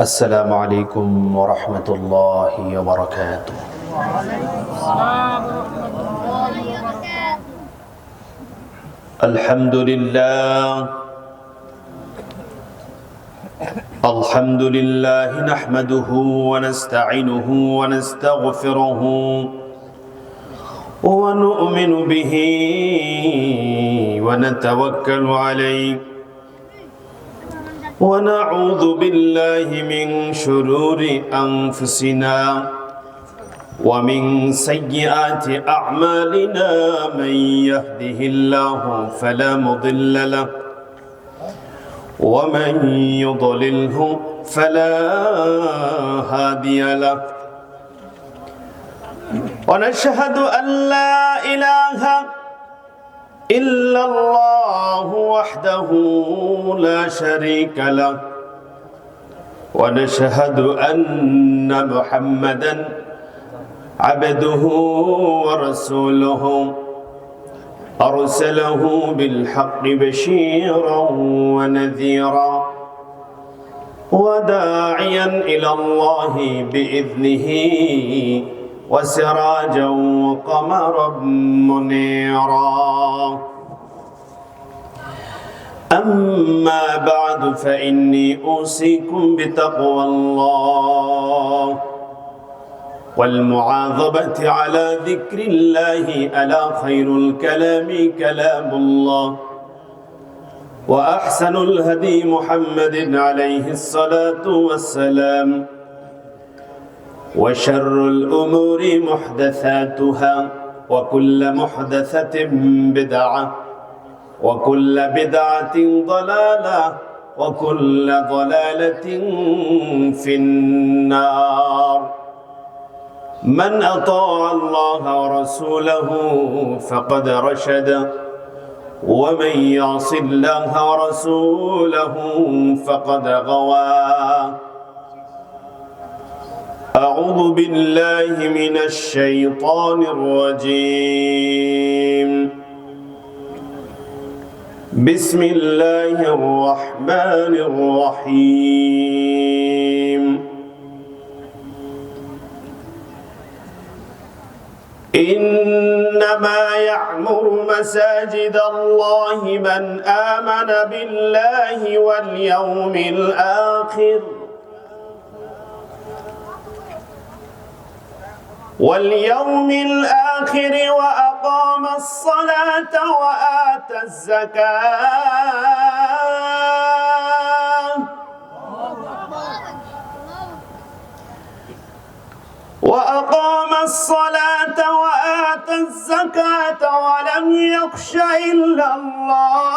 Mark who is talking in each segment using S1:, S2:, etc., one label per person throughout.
S1: السلام عليكم ورحمة الله وبركاته الحمد لله نحمده ونستعينه ونستغفره ونؤمن به ونتوكل عليه ونعوذ بالله من شرور أنفسنا ومن سيئات أعمالنا من يهده الله فلا مضل له ومن يضلله فلا هادي له ونشهد أن لا إله إلا الله وحده لا شريك له ونشهد أن محمدا عبده ورسوله أرسله بالحق بشيرا ونذيرا وداعيا إلى الله بإذنه وسراجا وقمرا منيرا أما بعد فإني أوصيكم بتقوى الله والمعاظبة على ذكر الله ألا خير الكلام كلام الله وأحسن الهدي محمد عليه الصلاة والسلام وشر الأمور محدثاتها وكل محدثة بدعة وكل بدعة ضلالة وكل ضلالة في النار من أطاع الله ورسوله فقد رشد ومن يعص الله ورسوله فقد غوى أعوذ بالله من الشيطان الرجيم بسم الله الرحمن الرحيم إنما يعمر مساجد الله من آمن بالله واليوم الآخر وأقام الصلاة وآتى الزكاة ولم يخش إلا الله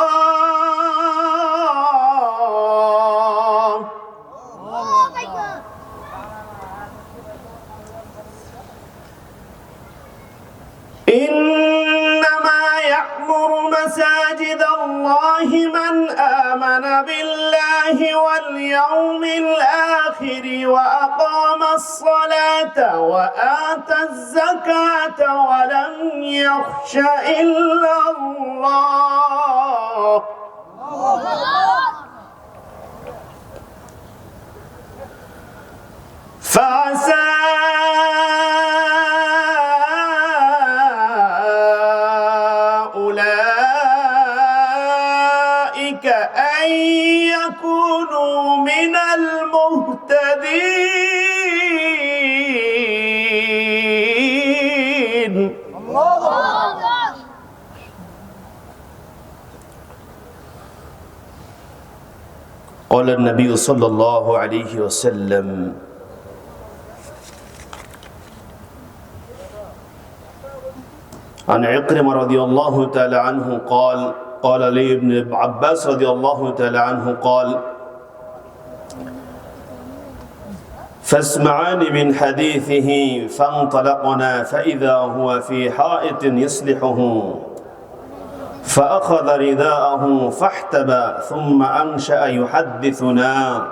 S1: إنما يعمر مساجد الله من آمن بالله واليوم الآخر وأقام الصلاة وآتى الزكاة ولم يخش إلا الله فعسى أن يكونوا من المهتدين قال النبي صلى الله عليه وسلم عن عكرمة رضي الله تعالى عنه قال لي ابن عباس رضي الله تعالى عنه قال فاسمعان من حديثه فانطلقنا فإذا هو في حائط يصلحه فأخذ رداءه فاحتبى ثم أنشأ يحدثنا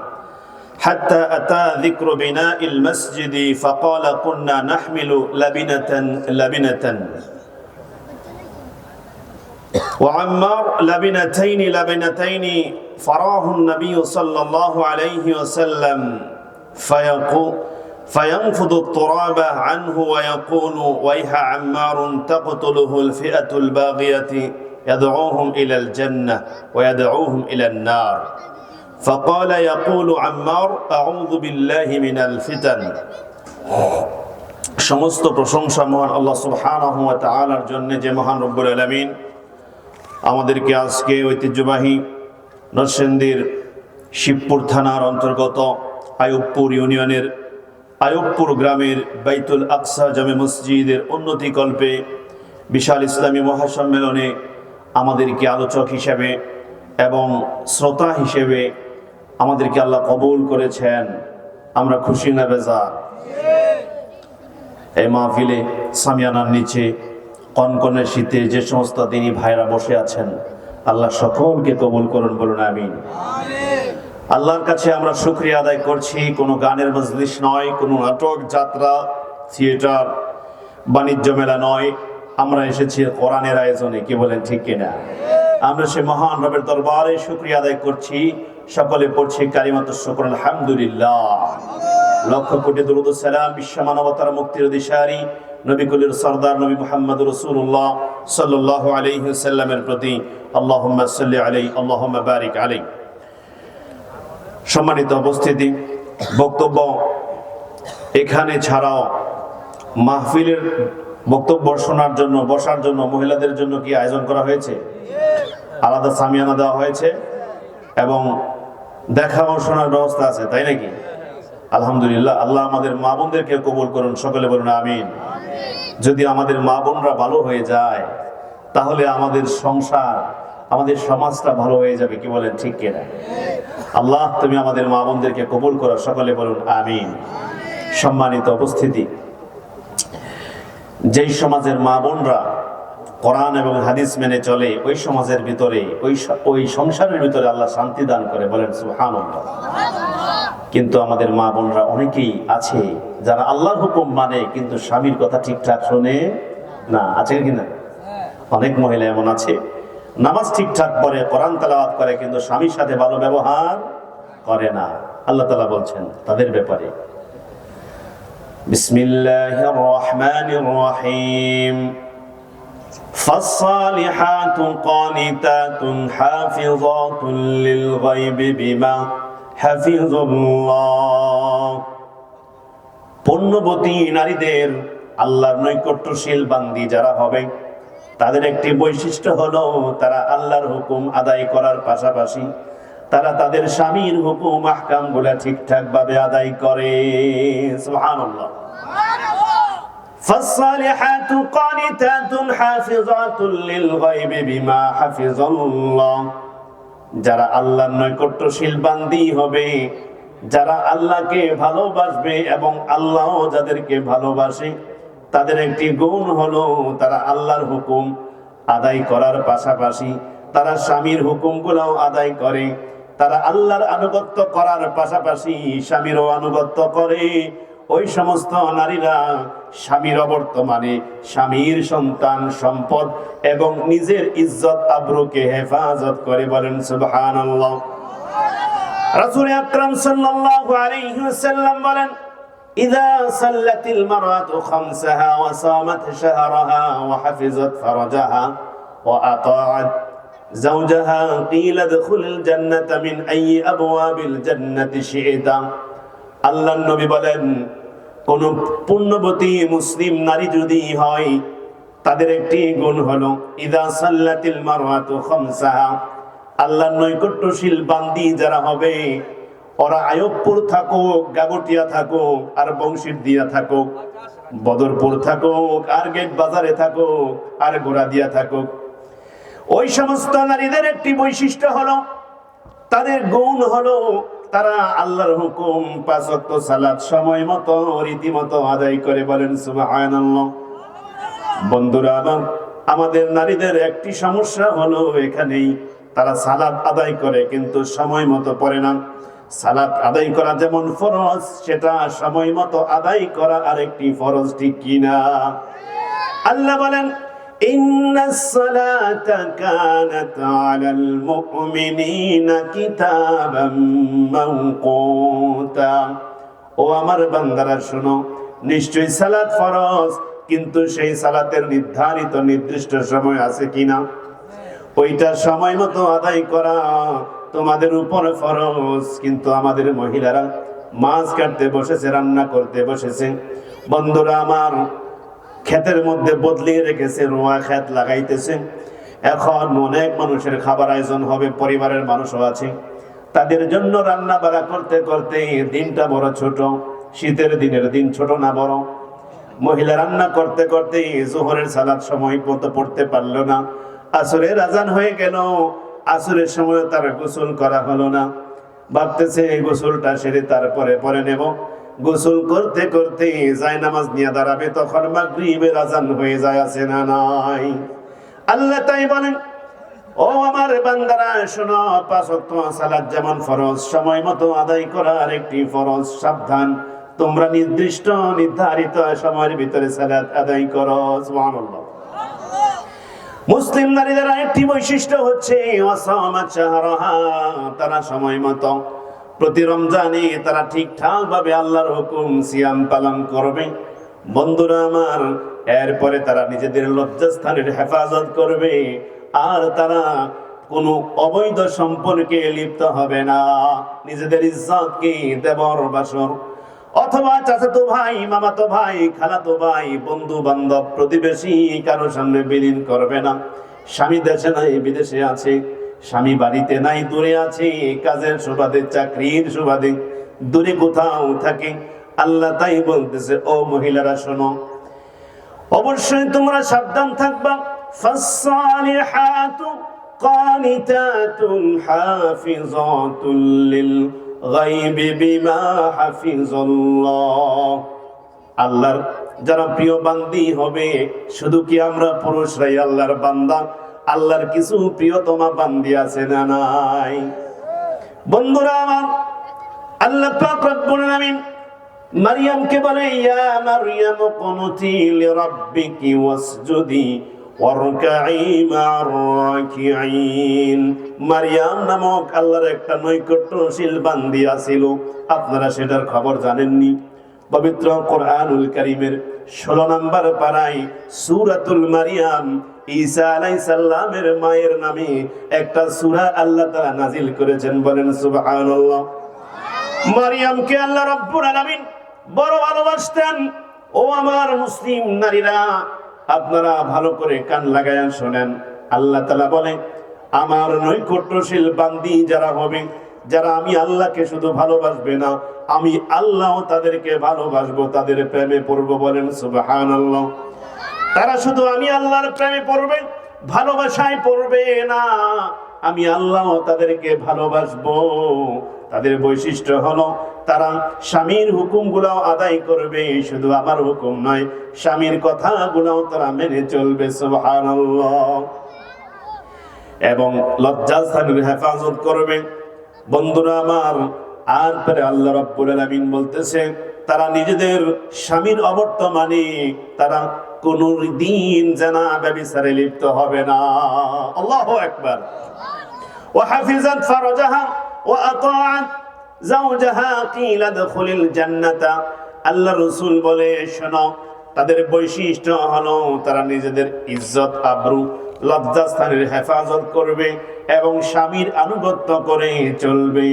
S1: حتى أتى ذكر بناء المسجد فقال كنا نحمل لبنة وعمار لبنتين فراه النبي صلى الله عليه وسلم فينفض التراب عنه ويقول ويح عمار تقتله الفئة الباغية يدعوهم إلى الجنة ويدعوهم إلى النار فقال يقول عمار أعوذ بالله من الفتن সমস্ত প্রশংসা মহান আল্লাহ সুবহানাহু ওয়া তাআলার জন্য, যে মহান রব্বুল আলামিন আমাদেরকে আজকে ঐতিহ্যবাহী নরসিংদীর শিবপুর থানার অন্তর্গত আইয়ুবপুর ইউনিয়নের আইয়ুবপুর গ্রামের বাইতুল আকসা জামে মসজিদের উন্নতিকল্পে বিশাল ইসলামী মহাসম্মেলনে আমাদেরকে আলোচক হিসেবে এবং শ্রোতা হিসেবে আমাদেরকে আল্লাহ কবুল করেছেন। আমরা খুশি না বেজার? এই মাহফিলে সামিয়ানার নিচে কনকনে শীতে যে সমস্ত দিনী ভাইরা বসে আছেন, আল্লাহ সকলকে কবুল করুন, বলুন আমিন। আল্লাহর কাছে আমরা শুকরিয়া আদায় করছি। কোনো গানের মজলিস নয়, কোনো নাটক, যাত্রা, থিয়েটার, বাণিজ্য মেলা নয়। আমরা এসেছি কোরআনের আয়োজনে, কি বলেন ঠিক কিনা? আমরা সে মহান রবের দরবারে শুকরিয়া আদায় করছি। সকলে পড়ছি কালিমাতুশ শুকর, আলহামদুলিল্লাহ। লক্ষ কোটি দরুদ ও সালাম বিশ্ব মানবতার মুক্তির দিশারি নবী কুলের সরদার নবী মুহাম্মদ রাসূলুল্লাহ সাল্লাল্লাহু আলাইহি ওয়াসাল্লামের প্রতি আল্লাহুম্মা সাল্লি আলাইহি আল্লাহুম্মা বারিক আলাইহি। সম্মানিত উপস্থিতি, বক্তব্য এখানে ছাড়াও মাহফিলের বক্তব্য শোনার জন্য, বসার জন্য মহিলাদের জন্য কি আয়োজন করা হয়েছে? আলাদা সামিয়ানা দেওয়া হয়েছে এবং দেখা ও শোনার ব্যবস্থা আছে, তাই নাকি? আলহামদুলিল্লাহ। আল্লাহ আমাদের মা বোনদেরকে কবুল করুন, সকলে বলুন আমিন। যদি আমাদের মা বোনরা ভালো হয়ে যায় তাহলে আমাদের সংসার, আমাদের সমাজটা ভালো হয়ে যাবে, কি বলেন ঠিক কিনা? আল্লাহ তুমি আমাদের মা বোনদেরকে কবুল করো, সকলে বলুন আমিন। সম্মানিত উপস্থিতি, যেই সমাজের মা বোনরা কোরআন এবং হাদিস মেনে চলে, ওই সমাজের ভিতরে, ওই সংসারের ভিতরে আল্লাহ শান্তি দান করে, বলেন সুবহানাল্লাহ। কিন্তু আমাদের মা বোনরা অনেকেই আছে যারা আল্লাহর হুকুম মানে কিন্তু স্বামীর কথা ঠিকঠাক শোনে না, আছে কিনা? অনেক মহিলা এমন আছে, নামাজ ঠিকঠাক পড়ে, কোরআন তেলাওয়াত করে, কিন্তু স্বামীর সাথে ভালো ব্যবহার করে না। আল্লাহ তাআলা বলছেন তাদের ব্যাপারে, বিসমিল্লাহির রহমানির রহিম, فالصالحات قانتات حافظات للغيب بما حفظ الله। পুণ্যবতী নারীদের, আল্লাহর নৈকট্যশীল বান্দি যারা হবে, তাদের একটি বৈশিষ্ট্য হলো তারা আল্লাহর হুকুম আদায় করার পাশাপাশি তারা তাদের স্বামীর হুকুম আহকাম গুলা ঠিকঠাক ভাবে আদায় করে। সুবহানাল্লাহ। فالصالحات قانتات حافظات للغيب بما حفظ الله। যারা আল্লাহর নৈকট্যশীল বান্দি হবে, যারা আল্লাহকে ভালোবাসবে এবং আল্লাহ যাদেরকে ভালোবাসে, তাদের একটি গুণ হলো তারা আল্লাহর হুকুম আদায় করার পাশাপাশি তারা স্বামীর হুকুমগুলোও আদায় করে। তারা আল্লাহর আনুগত্য করার পাশাপাশি স্বামীরও আনুগত্য করে। ওই সমস্ত নারীরা স্বামীর অবর্তমানে স্বামীর সন্তান, সম্পদ এবং নিজের ইজ্জত আবরুকে হেফাজত করে, বলেন সুবহানাল্লাহ। রাসূল আকরাম সাল্লাল্লাহু আলাইহি ওয়াসাল্লাম বলেন, ইযা সাল্লাতিল মারআতু খামসাহা ওয়া সামাত শাহরাহা ওয়া হাফিজাত ফারাজাহা ওয়া আতাআত যাওজাহা কিলা দুখুলুল জান্নাতা মিন আইয়ি আবওয়াবিল জান্নাতি শি'তা। আল্লাহর নবী বলেন, কোন পুণ্যবতী মুসলিম নারী যদি হয়, তাদের একটি গুণ হলো ইযা সাল্লাতিল মারআতু খামসাহা, আল্লাহর নৈকট্যশীল বান্দি যারা হবে, ওরা আইয়ুবপুর থাকুক, গাগটিয়া থাকুক, আর বংশীর দিয়া থাকুক, বদরপুর থাকুক, আর গেট বাজারে থাকুক, আর গোড়াদিয়া থাকুক, ওই সমস্ত নারীদের একটি বৈশিষ্ট্য হলো, তাদের গুণ হলো তারা আল্লাহর হুকুম পাঁচ ওয়াক্ত সালাত সময় মতো রীতিমতো আদায় করে, বলেন সুবহানাল্লাহ। বন্ধুরা আমার, আমাদের নারীদের একটি সমস্যা হলো এখানেই, তারা সালাত আদায় করে কিন্তু সময় মতো পড়ে না। সালাত আদায় করা যেমন ফরজ, সেটা সময় মতো আদায় করা আরেকটি ফরজ, ঠিক কিনা? আল্লাহ বলেন, ইন্নাস সালাতা কানাত আলাল মুমিনিনা কিতাবাম মাওকুতা। ও আমার বান্দারা শোনো, নিশ্চয়ই সালাত ফরজ, কিন্তু সেই সালাতের নির্ধারিত নির্দিষ্ট সময় আছে কিনা, ওইটা সময় মতো আদায় করা তোমাদের উপরে ফরজ। কিন্তু আমাদের মহিলারা মাছ কাটতে বসেছে, রান্না করতে বসেছে। বন্ধুরা আমার, ক্ষেতের মধ্যে বদলিয়ে রেখেছে, রোয়া ক্ষেত লাগাইতেছে। এখন অনেক মানুষের খাবার আয়োজন হবে, পরিবারের মানুষও আছে, তাদের জন্য রান্না বাড়া করতে করতে দিনটা বড় ছোট। শীতের দিনের দিন ছোট না বড়? মহিলা রান্না করতে করতে জোহরের সালাত সময় মতো পড়তে পারলো না, আসরের আজান হয়ে গেল, আসরের সময় তার গোসল করা হলো না। ভাবতেছে এই গোসলটা সেরে তারপরে পরে নেব। গোসল করতে করতে জায়নামাজ নিয়ে দাঁড়াবে, তখন মাগরিবের আজান হয়ে যায়, আছে না নাই? আল্লাহ তাই বলেন, ও আমার বান্দারা শোনো, 5 ওয়াক্ত সালাত যেমন ফরজ, সময় মতো আদায় করার একটি ফরজ। সাবধান, তোমরা নির্দিষ্ট নির্ধারিত সময়ের ভিতরে সালাত আদায় করো। সুবহানাল্লাহ। মুসলিম নারীদের একটি বৈশিষ্ট্য হচ্ছে ওয়াসামাত শাহরাহা, তারা সময় মতো প্রতি রমজানে তারা ঠিকঠাক ভাবে আল্লাহর হুকুম সিয়াম পালন করবে। বন্ধুরা আমার, এরপরে তারা নিজেদের লজ্জাস্থানের হেফাজত করবে, আর তারা কোনো অবৈধ সম্পর্কে লিপ্ত হবে না। নিজেদের ইজ্জতকে দেবর বাসর অথবা চাচাতো ভাই, মামাতো ভাই, খালাতো ভাই, বন্ধু বান্ধব, প্রতিবেশী কারোর সামনে বিলীন করবে না। স্বামী দেশে নাই, বিদেশে আছে, স্বামী বাড়িতে নাই, দূরে আছে, কাজের সুবাদে, চাকরির সুবাদে দূরে কোথাও থাকে। আল্লাহ তাই বলতেছে, ও মহিলারা শোনো, অবশ্যই তোমরা সাবধান থাকবা। ফাসসালিহাতু কানিতাতুন হাফিজাতুল লিল গায়বি বিমা হাফিজাল্লাহ। আল্লাহর যারা প্রিয় বান্দি হবে, শুধু কি আমরা পুরুষরাই আল্লাহর বান্দা? আল্লাহর কিছু প্রিয়তমা বান্দি আছে না নাই? বন্ধুরা আমার, আল্লাহ পাক রব্বুল আলামিন মারইয়ামকে বলে, ইয়া মারইয়াম কুনুতি লিরাব্বিকি ওয়াসজুদি ওয়ারকাই মা'আর রাকিঈন। মারইয়াম নামক আল্লাহর একটা নৈকট্যশীল বান্দি আছিল, আপনারা সেটার খবর জানেননি? পবিত্র কোরআনুল কারীমের 16 নম্বর পারায় সূরাতুল মারইয়াম, ঈসা আলাইহিস সালামের মায়ের নামে একটা সূরা আল্লাহ তাআলা নাজিল করেছেন। বলেন সুবহানাল্লাহ। মারইয়ামকে আল্লাহ রাব্বুল আলামিন বড় ভালোবাসতেন। ও আমার মুসলিম নারীরা, আপনারা ভালো করে কান লাগায়া শোনেন। আল্লাহ তাআলা বলে, আমার নৈকট্যশীল বান্দি যারা হবে, যারা আমি আল্লাহকে শুধু ভালোবাসবে না, আমি আল্লাহও তাদেরকে ভালোবাসবো, তাদের প্রেমে পড়বো। বলেন সুবহানাল্লাহ। তারা শুধু আমি আল্লাহর প্রেমে পড়বে, ভালোবাসায় পড়বে না, আমি আল্লাহও তাদেরকে ভালোবাসবো। তাদের বৈশিষ্ট্য হলো তারা স্বামীর হুকুমগুলো আদায় করবে, শুধু আমার হুকুম নয়, স্বামীর কথাগুলো তারা মেনে চলবে। সুবহানাল্লাহ। এবং লজ্জাস্থানের হেফাজত করবে। বন্ধুরা আমার, আর পরে আল্লাহ রাব্বুল আলামিন বলতেছে, তারা নিজেদের স্বামীর অবর্তমানে তারা কোনদিন জিনা ব্যভিচারে লিপ্ত হবে না। আল্লাহু আকবার। ওয়া হাফিজাত ফারজাহা ওয়া আতাআত যাওজাহা কিলা দুখুলিল জান্নাতা। আল্লাহ রাসূল বলে, শোনো, তাদের বৈশিষ্ট্য হলো তারা নিজেদের ইজ্জত, আবরু, লজ্জাস্থানের হেফাজত করবে এবং স্বামীর আনুগত্য করে চলবে,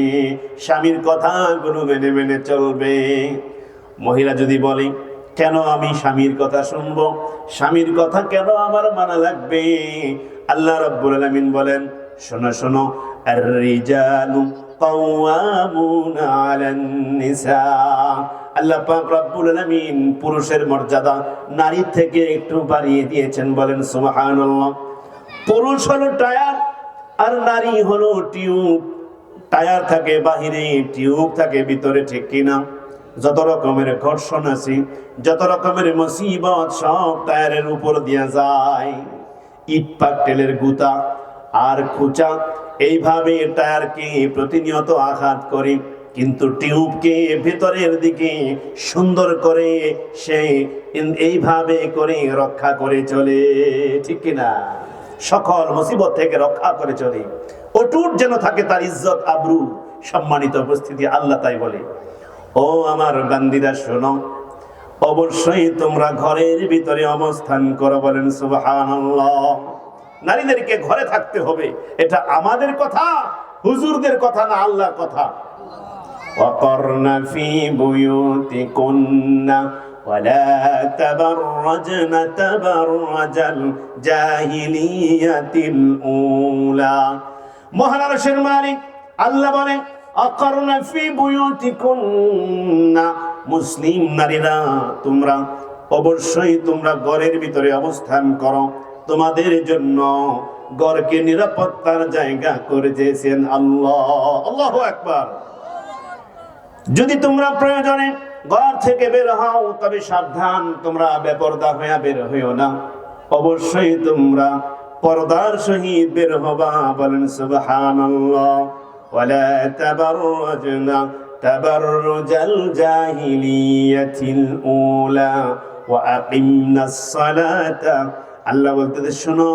S1: স্বামীর কথাগুলো মেনে মেনে চলবে। মহিলা যদি বলে, কেন আমি স্বামীর কথা শুনবো, স্বামীর কথা কেন আমার মানা লাগবে? আল্লাহ রাব্বুল আলামিন বলেন, শোনো শোনো, আর-রিজালু কাওয়ামুনা আলান নিসা। আল্লাহ পাক রব্বুল আলামিন পুরুষের মর্যাদা নারীর থেকে একটু বাড়িয়ে দিয়েছেন। বলেন সুবহানাল্লাহ। পুরুষ হলো টায়ার আর নারী হলো টিউব। টায়ার থাকে বাহিরে, টিউব থাকে ভিতরে, ঠিক কিনা? যত রকমের ঘর্ষণ আছে, যত রকমের মুসিবত, সব টায়ারের উপর দিয়ে যায়। ইট পাটকেলের গুতা আর খুঁচা এইভাবে টায়ারকে প্রতিনিয়ত আঘাত করে, কিন্তু টিউবকে ভেতরের দিকে সুন্দর করে সে এইভাবে করে রক্ষা করে চলে, ঠিক কিনা? সকল মুসিবত থেকে রক্ষা করে চলে, অটুট যেন থাকে তার ইজ্জত, আবরু, সম্মানিত উপস্থিতি। আল্লাহ তাই বলে, ও আমার বান্দীরা শোনো, অবশ্যই তোমরা ঘরের ভিতরে অবস্থান করো, বলেন সুবহানাল্লাহ। নারীদেরকে ঘরে থাকতে হবে, এটা আমাদের কথা, হুজুরদের কথা না, আল্লাহর কথা। ওয়াকরনা ফি বুয়ুতিকুন্না ওয়ালা তাবাররাজনা তাবাররাজাল জাহিলিয়াতিল উলা। মহান আরশের মালিক আল্লাহ বলেন, আকারনা ফি বুয়ুতিকুন্না, মুসলিম নারীরা তোমরা অবশ্যই তোমরা ঘরের ভিতরে অবস্থান করো। তোমাদের জন্য ঘরকে নিরাপত্তার জায়গা করে দিয়েছেন আল্লাহ। আল্লাহু আকবার। যদি তোমরা প্রয়োজনে ঘর থেকে বের হও, তবে সাবধান, তোমরা বেপরদা হয়ে বের হইও না। অবশ্যই তোমরা পর্দার সহিত বের হবা, বলেন সুবহানাল্লাহ। ওয়ালা তাবাররাজনা তাবাররুজাল জাহিলিয়াতিল উলা ওয়া আকিমনাস সালাতা। আল্লাহ বলতে, শোনো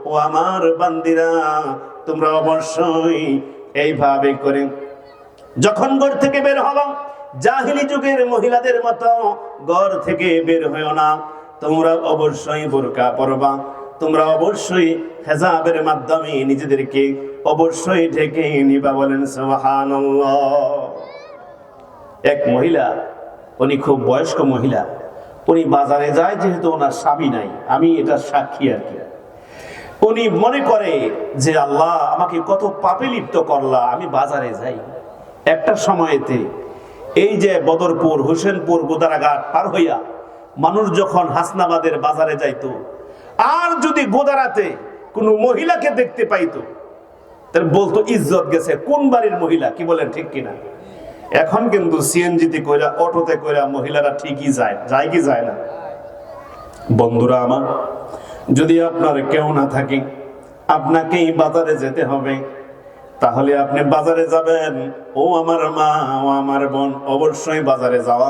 S1: ও আমার বান্দীরা, তোমরা অবশ্যই এইভাবে করে যখন ঘর থেকে বের হবা, জাহিলি যুগের মহিলাদের মতো ঘর থেকে বের হইও না। তোমরা অবশ্যই বোরকা পরবা, তোমরা অবশ্যই হিজাবের মাধ্যমে নিজেদেরকে অবশ্যই ঢেকে নিবা, বলেন সুবহানাল্লাহ। এক মহিলা, উনি খুব বয়স্ক মহিলা, উনি বাজারে যায়, যেহেতু ওনার স্বামী নাই, আমি এটা সাক্ষী আর কি। উনি মনে করে যে আল্লাহ আমাকে কত পাপে লিপ্ত করলা, আমি বাজারে যাই। একটা সময়েতে এই যে বদরপুর, হোসেনপুর, গোদারাঘাট পার হইয়া মানুষ যখন হাসনাবাদের বাজারে যাইতো, আর যদি গোদারাতে কোনো মহিলাকে দেখতে পাইতো, তাহলে বলতো ইজ্জত গেছে, কোন বাড়ির মহিলা, কি বলেন ঠিক কিনা? এখন কিন্তু সিএনজিতে কইরা, অটোতে কইরা মহিলারা ঠিকই যায়, যায় কি যায় না? বন্ধুরা আমার, যদি আপনার কেউ না থাকে, আপনাকেই বাজারে যেতে হবে, তাহলে আপনি বাজারে যাবেন। ও আমার মা, ও আমার বোন, অবশ্যই বাজারে যাওয়া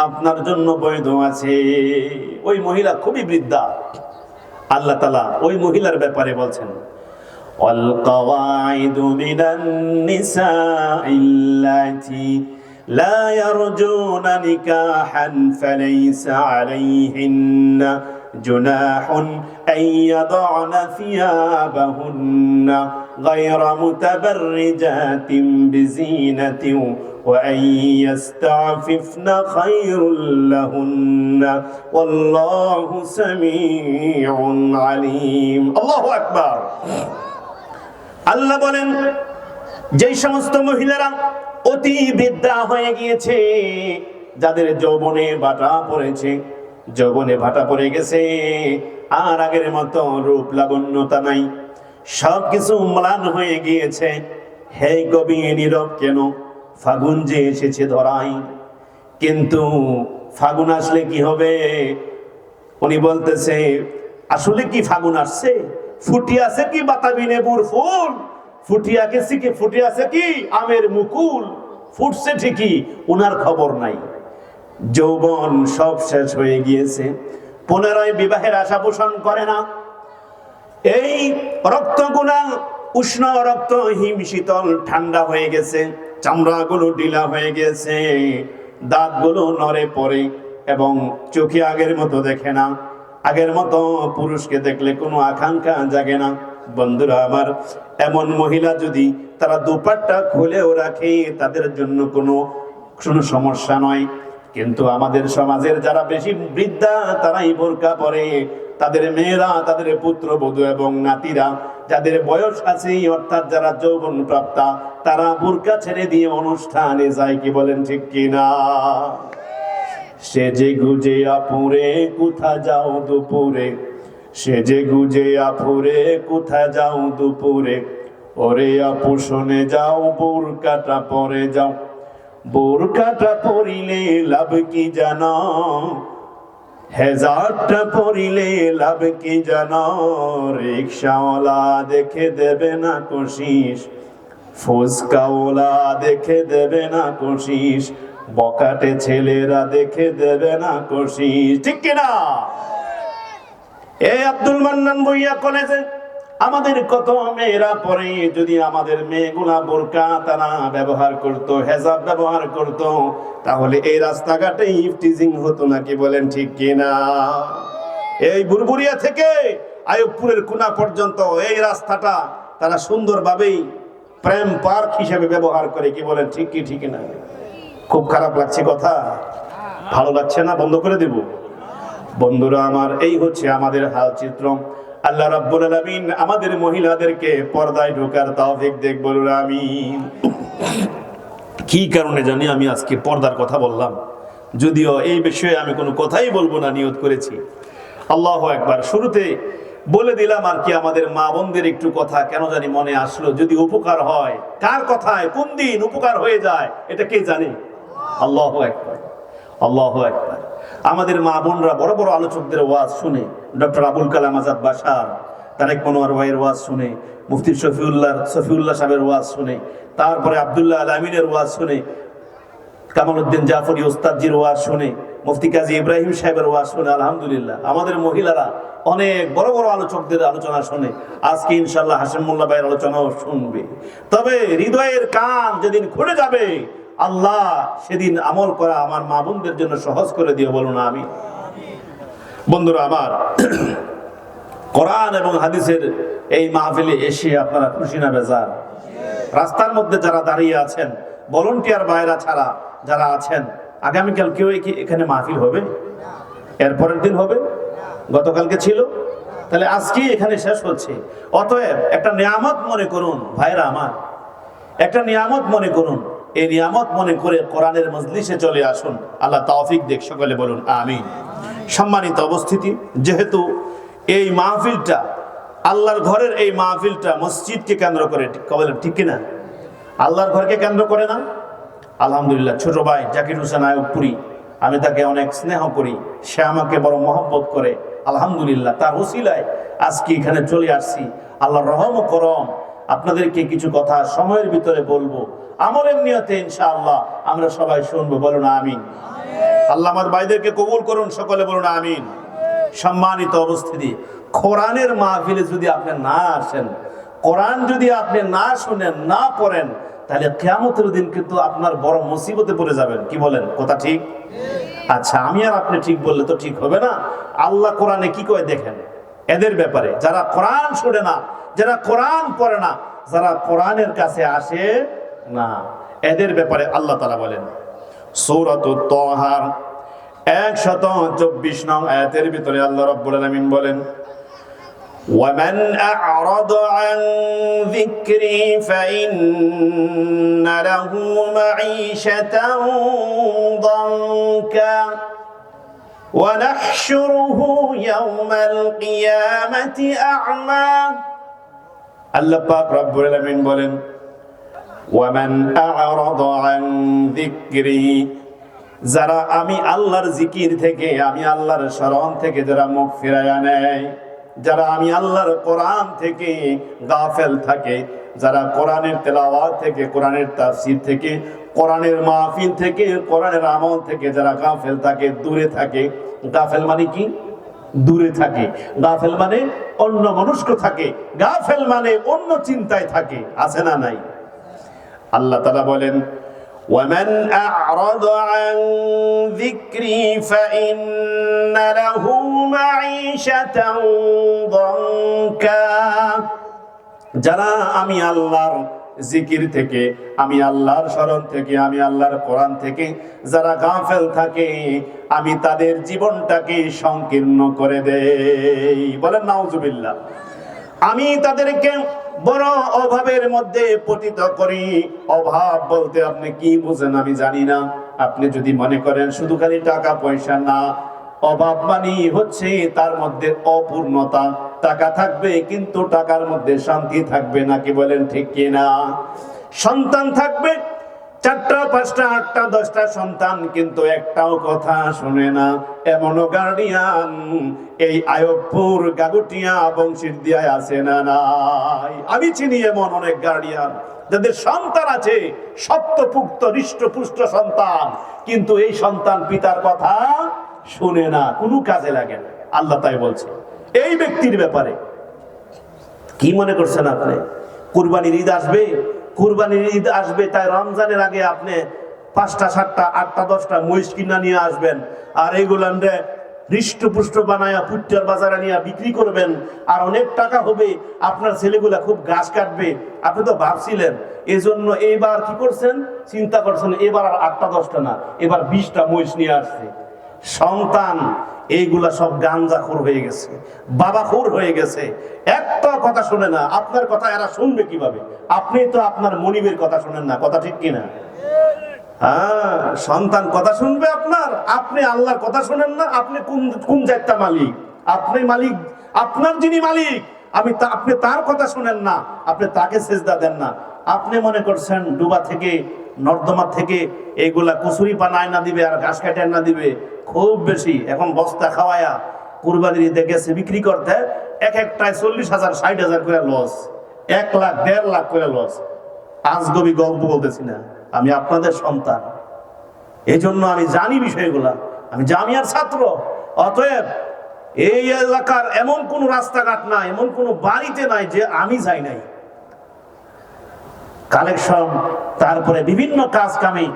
S1: আপনার জন্য বৈধ আছে। ওই মহিলা খুবই বৃদ্ধা। আল্লাহ তাআলা ওই মহিলার ব্যাপারে বলছেন, ওয়াল কাওয়াইদু মিনান নিসাইল্লাতি লা ইয়ারজুনা নিকাহান ফালাইসা আলাইহিন্না জুনাহুন আন ইয়াদ'না থিয়াবাহুন্না গায়রা মুতাবাররিজাতিন বিজিনাতিন وأن يستعففن خير لهن والله سميع عليم الله أكبر আল্লাহ বলেন, যেই সমস্ত মহিলারা অতি বৃদ্ধা হয়ে গিয়েছে, যাদের যৌবনে ভাটা পড়েছে, যৌবনে ভাটা পড়ে গেছে, আর আগের মতো রূপ লাবণ্যতা নাই, সবকিছু ম্লান হয়ে গিয়েছে, হে কবি নীরব কেন? ফাগুন যে এসেছে ধরাই, কিন্তু ফাগুন আসলে কি হবে? উনি বলতেছে, আসলে কি ফাগুন আসছে? ফুটি আছে কি বাতাবি লেবুর ফুল? ফুটি আছে কি আমের মুকুল? ফুটছে ঠিকই, উনার খবর নাই। যৌবন সব শেষ হয়ে গিয়েছে, পুনরায় বিবাহের আশা পোষণ করে না। এই রক্তগুলা উষ্ণ রক্ত হিম শীতল ঠান্ডা হয়ে গেছে, চামড়াগুলো ঢিলা হয়ে গেছে, দাঁতগুলো নড়ে পড়ে, এবং চোখে আগের মতো দেখে না, আগের মতো পুরুষকে দেখলে কোনো আকাঙ্ক্ষা জাগে না। বন্ধুরা আমার, এমন মহিলা যদি তারা দুপাট্টা খুলেও রাখে, তাদের জন্য কোনো সমস্যা নয়। কিন্তু আমাদের সমাজের যারা বেশি বৃদ্ধা, তারাই বোরকা পরে, তাদের মেয়েরা, তাদের পুত্রবধূ এবং নাতিরা, যাদের বয়স আছে, অর্থাৎ যারা যৌবন প্রাপ্তা, তারা বোরকা ছেড়ে দিয়ে অনুষ্ঠানে যায়, কি বলেন ঠিক কিনা? সেজে গুজে আপুরে কোথা যাও দুপুরে, সেজে গুজে আপুরে কোথা যাও দুপুরে, ওরে আপু শুনে যাও বোরকাটা পরে যাও, বোরকাটা পরিলে লাভ কি জানো, হেজাবটা পরিলে লাভ কি জানো, রিকশাওয়ালা দেখে দেবে না কোশিস, ফুসকাওয়ালা দেখে দেবে না কোশিস, বকাটে ছেলেরা দেখে দেবে না কোশিস, ঠিক কিনা? এই আব্দুল মান্নান ভুইয়া কলেজে আমাদের কত মেয়েরা পরে যদি আমাদের মেয়েগুলা বোরকা তারা ব্যবহার করত, হেজাব ব্যবহার করত, তাহলে এই রাস্তাঘাটে ইফটিজিং হতো নাকি বলেন ঠিক কিনা? এই বুরবুরিয়া থেকে আইয়ুবপুরের কোনা পর্যন্ত এই রাস্তাটা তারা সুন্দরভাবেই প্রেম পার্ক হিসেবে ব্যবহার করে, কি বলেন ঠিক কি ঠিক না? খুব খারাপ লাগছে কথা, ভালো লাগছে না, বন্ধ করে দেব? বন্ধুরা আমার, এই হচ্ছে আমাদের হাল চিত্র। আল্লাহ রাব্বুল আলামিন আমাদের মহিলাদেরকে পর্দায় ঢোকার তৌফিক দেখ, বলুন আমিন। কি কারণে জানি আমি আজকে পর্দার কথা বললাম, যদিও এই বিষয়ে আমি কোনো কথাই বলবো না, নিয়ত করেছি। আল্লাহু আকবার। শুরুতে বলে দিলাম আর কি, আমাদের মা বোনদের একটু কথা কেন জানি মনে আসলো, যদি উপকার হয়, কার কথায় কোন দিন উপকার হয়ে যায় এটা কে জানে? আল্লাহু আকবার, আল্লাহু আকবার। আমাদের মা বোনরা বড় বড় আলোচকদের ওয়াজ শুনে, ডক্টর আবুল কালাম আজাদ বাশার, তারেক মনোয়ার ভাইয়ের ওয়াজ শুনে, মুফতি শফিউল্লাহ সাহেবের ওয়াজ শুনে, তারপরে আব্দুল্লাহ আল আমিনের ওয়াজ শুনে, কামালউদ্দিন জাফরি ওস্তাদজির ওয়াজ শুনে, মুফতি কাজী ইব্রাহিম সাহেবের ওয়াজ শুনে, আলহামদুলিল্লাহ আমাদের মহিলারা অনেক বড় বড় আলোচকদের আলোচনা শুনে। আজকে ইনশাআল্লাহ হাশিম মোল্লা ভাইয়ের আলোচনাও শুনবে। তবে হৃদয়ের কান যেদিন খুলে যাবে, আল্লাহ সেদিন আমল করা আমার মা বোনদের জন্য সহজ করে দিও, বলুন আমি। বন্ধুরা আমার, কোরআন এবং হাদিসের এই মাহফিলে এসে আপনারা খুশি না বেজার? রাস্তার মধ্যে যারা দাঁড়িয়ে আছেন, ভলান্টিয়ার ভাইরা ছাড়া যারা আছেন, আগামীকাল কেউ কি এখানে মাহফিল হবে? এরপরের দিন হবে? গতকালকে ছিল, তাহলে আজকে এখানে শেষ হচ্ছে। অতএব একটা নিয়ামত মনে করুন ভাইরা আমার, একটা নিয়ামত মনে করুন। এই নিয়ামত মনে করে কোরআনের মজলিসে চলে আসুন। আল্লাহ তৌফিক দেখ, সকলে বলুন আমিন। সম্মানিত উপস্থিতি, যেহেতু এই মাহফিলটা আল্লাহর ঘরের, এই মাহফিলটা মসজিদকে কেন্দ্র করে, বলেন ঠিক কিনা? আল্লাহর ঘরকে কেন্দ্র করে না? আলহামদুলিল্লাহ। ছোট ভাই জাকির হোসেন আইয়ুবপুরী, আমি তাকে অনেক স্নেহ করি, সে আমাকে বড় মহব্বত করে। আলহামদুলিল্লাহ, তার ওসিলায় আজকে এখানে চলে আসছি। আল্লাহর রহম ও করম। আপনাদেরকে কিছু কথা সময়ের ভিতরে বলবো, আমলের নিয়তে ইনশাআল্লাহ আমরা সবাই শুনবো, বলুন আমিন। আল্লাহ আমার ভাইদেরকে কবুল করুন, সকলে বলুন আমিন। সম্মানিত উপস্থিতি, কোরআনের মাহফিলে যদি আপনি না আসেন, কোরআন যদি আপনি না শুনেন, না পড়েন, তাহলে কিয়ামতের দিন কিন্তু আপনার বড় মুসিবতে পড়ে যাবেন। কি বলেন, কথা ঠিক? আচ্ছা, আমি আর আপনি ঠিক বললে তো ঠিক হবে না। আল্লাহ কোরআনে কি কয় দেখেন এদের ব্যাপারে, যারা কোরআন শুনে না, যারা কোরআন পড়ে না, যারা কোরআনের কাছে আসে না, এদের ব্যাপারে আল্লাহ তাআলা বলেন সূরাতুত তাহার 124 নং আয়াতের ভিতরে আল্লাহ রাব্বুল আলামিন বলেন, وَمَنْ أَعْرَضَ عَنْ ذِكْرِي فَإِنَّ لَهُ مَعِيشَةً ضَنكًا وَنَحْشُرُهُ يَوْمَ الْقِيَامَةِ أَعْمَى। আল্লাহ পাক রব্বুল আলামিন বলেন, وَمَنْ أَعْرَضَ عَنْ ذِكْرِي, যারা আমি আল্লাহর জিকির থেকে, আমি আল্লাহর স্মরণ থেকে যারা মুখ ফিরায়া নেয়, যারা আমি আল্লাহর কোরআন থেকে গাফেল থাকে, যারা কোরআনের তেলাওয়াত থেকে, কোরআনের তাফসীর থেকে, কোরআনের মাহফিল থেকে, কোরআনের আমল থেকে যারা গাফেল থাকে, দূরে থাকে। গাফেল মানে কি? দূরে থাকে। গাফেল মানে অন্য মনস্ক থাকে, গাফেল মানে অন্য চিন্তায় থাকে, আছে না নাই? আল্লাহ তাআলা বলেন, وَمَنْ أَعْرَضَ عَنْ ذِكْرِي فَإِنَّ لَهُ مَعِيشَةً ضَنكًا। যারা আমি আল্লাহর জিকির থেকে, আমি আল্লাহর স্মরণ থেকে, আমি আল্লাহর কোরআন থেকে যারা গাফেল থাকে, আমি তাদের জীবনটাকে সংকীর্ণ করে দেই। বলেন নাউজুবিল্লাহ। আমি তাদেরকে বড় অভাবের মধ্যে পতিত করি। অভাব বলতে আপনি কি বুঝেন আমি জানি না। আপনি যদি মনে করেন শুধু খালি টাকা পয়সা, না, অভাব মানে হচ্ছে তার মধ্যে অপূর্ণতা। টাকা থাকবে কিন্তু টাকার মধ্যে শান্তি থাকবে না, কি বলেন ঠিক কিনা? সন্তান থাকবে 4টা 5টা 8টা 10টা সন্তান, কিন্তু একটাও কথা শুনে না, এমনও গার্ডিয়ান এই আইয়ুবপুর গাগুটিয়া বংশীর দিয়ায় আছে না নাই? আমি চিনি এমন অনেক গার্ডিয়ান যাদের সন্তান আছে, সপ্তপুক্ত হৃষ্টপুষ্ট সন্তান, কিন্তু এই সন্তান পিতার কথা শুনে না, কোনো কাজে লাগে না। আল্লাহ তাই বলছে এই ব্যক্তির ব্যাপারে, কি মনে করছেন আপনি কুরবানির ঈদ আসবে? কুরবানির ঈদ আসবে তাই রমজানের আগে আপনি 5টা 7টা 8টা 10টা মহিষ কিনা নিয়ে আসবেন, আর এইগুলান হৃষ্টপুষ্ট বানায়া পুট্টার বাজারে নিয়ে বিক্রি করবেন, আর অনেক টাকা হবে, আপনার ছেলেগুলা খুব ঘাস কাটবে। আপনি তো ভাবছিলেন, এই জন্য এইবার কি করছেন, চিন্তা করছেন এবার আর 8টা 10টা না, এবার 20টা মহিষ নিয়ে আসছে। সন্তান এইগুলা সব গাঞ্জাখোর হয়ে গেছে, বাবাখোর হয়ে গেছে, একটা কথা শুনে না। আপনার কথা এরা শুনবে কিভাবে? আপনি তো আপনার মনিবের কথা শুনেন না, কথা ঠিক কিনা? হ্যাঁ, সন্তান কথা শুনবে আপনার, আপনি আল্লাহর কথা শুনেন না। আপনি কোন কোন জায়গা মালিক? আপনি মালিক, আপনার যিনি মালিক, আপনি তার কথা শুনেন না, আপনি তাকে সেজদা দেন না। আপনি মনে করছেন ডুবা থেকে নর্দমা থেকে এইগুলা কচুরি পানা আয়না দিবে আর ঘাস কাটে আয়না দিবে, খুব বেশি। এখন বস্তা খাওয়ায়া কুরবানির ঈদে গেছে বিক্রি করতে, এক একটায় 40,000 60,000 করে লস, 1 লাখ 1.5 লাখ করে লস। আজগবি গল্প বলতেছি না, আমি আপনাদের সন্তান, এই জন্য আমি জানি বিষয়গুলা। আমি জামিয়ার ছাত্র, অতএব এই এলাকার এমন কোন রাস্তাঘাট নাই, এমন কোন বাড়িতে নাই যে আমি যাই নাই। কালেকশন, তারপরে বিভিন্ন কাজ কামে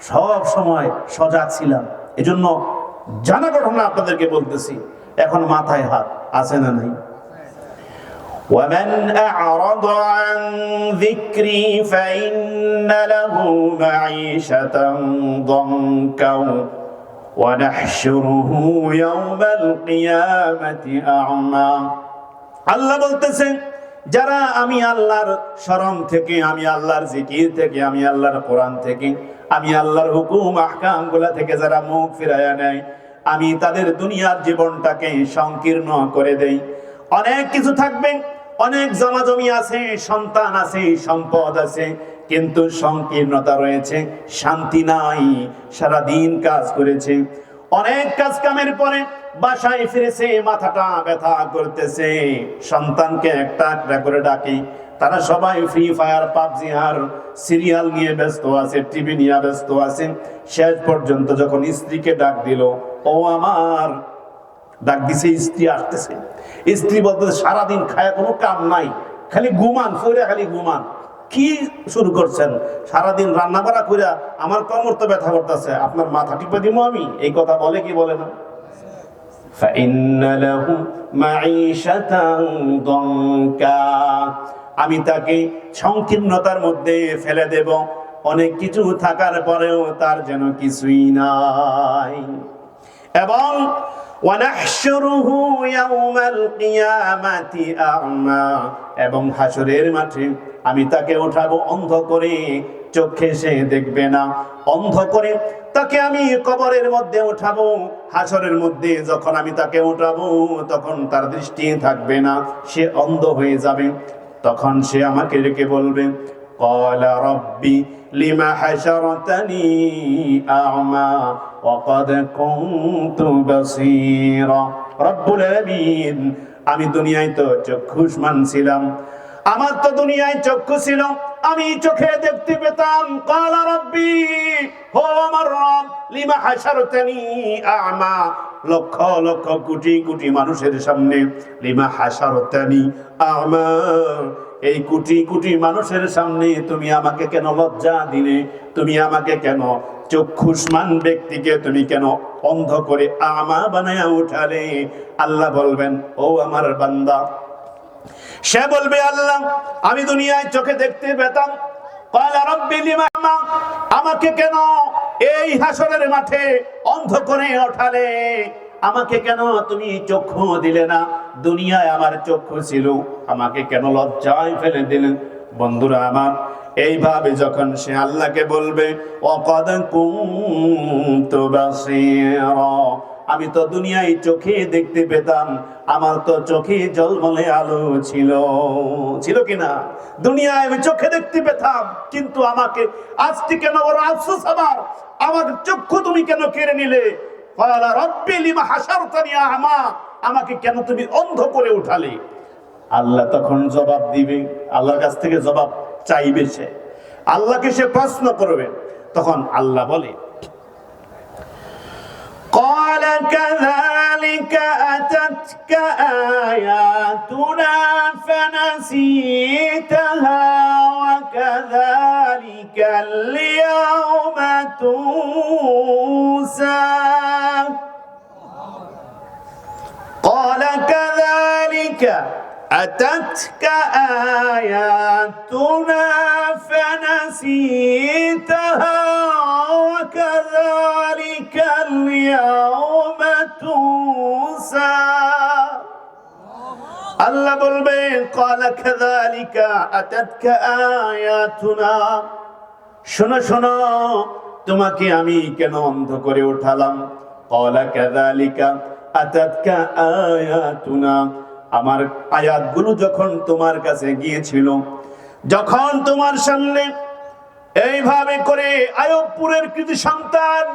S1: সব সময় সজাগ ছিলাম। এজন্য জানা ঘটনা আপনাদেরকে বলতেছি। এখন মাথায় হাত আছে না নাই? ومن أعرض عن ذكري فإن له معيشة ضنكا ونحشره يوم القيامة أعمى। আল্লাহ বলতেছেন, যারা আমি আল্লাহর শরণ থেকে, আমি আল্লাহর জিকির থেকে, আমি আল্লাহর কোরআন থেকে, আমি আল্লাহর হুকুম আহকাম গুলা থেকে যারা মুখ ফিরায়া নেয়, আমি তাদের দুনিয়ার জীবনটাকে সংকীর্ণ করে দেই। অনেক কিছু থাকবে, অনেক জমাজমি আছে, সন্তান আছে, সম্পদ আছে, কিন্তু সংকীর্ণতা রয়েছে, শান্তি নাই। সারাদিন কাজ করেছে, অনেক কাজ কামের পরে বাসায় ফিরেছে, মাথাটা ব্যথা করতেছে। সন্তানকে একটা একটা করে ডাকি, তারা সবাই ফ্রি ফায়ার, পাবজি আর সিরিয়াল নিয়ে ব্যস্ত আছে, টিভি নিয়ে ব্যস্ত আছে। শেষ পর্যন্ত যখন স্ত্রীকে ডাক দিল, ও আমার, ডাক দিছে, স্ত্রী আসতেছে। স্ত্রী বলতেছে, সারাদিন খায়া কোনো কাম নাই, খালি ঘুমান, ফইরা খালি ঘুমান। কি শুরু করছেন? সারাদিন রান্না বাড়া কইরা আমার কোমর তো ব্যথা করতেছে, আপনার মাথা টিপে দিব আমি? এই কথা বলে কি বলে না? আমি তাকে সংকীর্ণতার মধ্যে ফেলে দেব, অনেক কিছু থাকার পরেও তার যেন কিছুই নাই। এবং এবং হাসরের মাঠে আমি তাকে উঠাবো অন্ধ করে, চোখে সে দেখবে না, অন্ধ করে তাকে আমি কবরের মধ্যে উঠাবো। হাসরের মধ্যে যখন আমি তাকে উঠাবো, তখন তার দৃষ্টি থাকবে না, সে অন্ধ হয়ে যাবে। তখন সে আমাকে রেখে বলবে, ক্বালা রাব্বি লিমা হাশারতানি আ'মা ওয়া ক্বাদ কুনতু বাসীরা। রব্বুল আলামিন, আমি দুনিয়ায় তো চক্ষুষ্মান ছিলাম, আমার তো দুনিয়ায় চক্ষু ছিল, আমি চোখে দেখতে পেতাম। ক্বালা রাব্বি, ও আমার রব, লিমা হাশারতানি আ'মা, লক্ষ লক্ষ কোটি কোটি মানুষের সামনে, লিমা হাশারতানি আ'মা, এই কোটি কোটি মানুষের সামনে তুমি আমাকে কেন লজ্জা দিলে? তুমি আমাকে কেন, চক্ষুষ্মান ব্যক্তিকে তুমি কেন অন্ধ করে আমা বানায়া উঠালে? আল্লাহ বলবেন, ও আমার বান্দা, সে বলবে, আল্লাহ, আমি দুনিয়ায় চোখে দেখতে পেতাম। ক্বালা রাব্বি লিমা, আমাকে কেন এই হাসরের মাঠে অন্ধ করে ওঠালে? আমাকে কেন তুমি চক্ষু দিলে না? দুনিয়ায় আমার চক্ষু ছিল, আমাকে কেন লজ্জায় ফেলে দিলেন? বন্ধুরা আমার, এইভাবে যখন সে আল্লাহকে বলবে, ওয়াকাদ কুনতু বাসীরা, আমি তো দুনিয়ায় চোখে দেখতে পেতাম, আমার তো চোখে ঝলমলে আলো ছিল, ছিল কিনা? দুনিয়ায় আমি চোখে দেখতে পেতাম, কিন্তু আমাকে আজকে কেন বড় আফসোস আমার, আমার চক্ষু তুমি কেন কেড়ে নিলে? ক্বালা রাব্বি লিমা হাশারতানি আ'মা, আমাকে কেন তুমি অন্ধ করে উঠালে? আল্লাহ তখন জবাব দিবে, আল্লাহর কাছ থেকে জবাব চাইবে সে, আল্লাহকে সে প্রশ্ন করবে। তখন আল্লাহ বলে, ক্বালা কাযালিকা আতাত أتتك آياتنا فنسيتها وكذلك اليوم تنسى قال كذلك أتتك آياتنا فنسيتها وكذلك اليوم تنسى আল্লাহ বলবে قال كذلك أتتك آياتنا শোনো শোনো তোমাকে আমি কেন অন্ধ করে উঠালাম قال كذلك أتتك آياتنا আমার আয়াতগুলো যখন তোমার কাছে গিয়েছিল যখন তোমার সামনে এইভাবে করে আয়বপুরের কৃতি সন্তান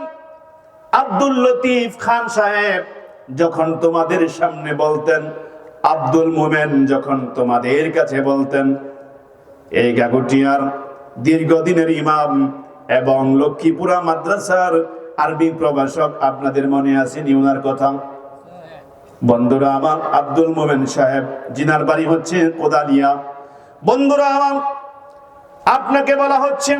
S1: আব্দুল লতিফ খান সাহেব যখন তোমাদের সামনে বলতেন আব্দুল মোমেন যখন তোমাদের কাছে বলতেন এই গাগুটিয়ার দীর্ঘদিনের ইমাম এবং লক্ষ্মীপুরা মাদ্রাসার আরবি প্রভাষক আপনাদের মনে আছে ওনার কথা বন্ধুরা আমার আব্দুল মোমেন সাহেব জিনার বাড়ি হচ্ছে কোদালিয়া বন্ধুরা আমার আপনাকে বলা হচ্ছে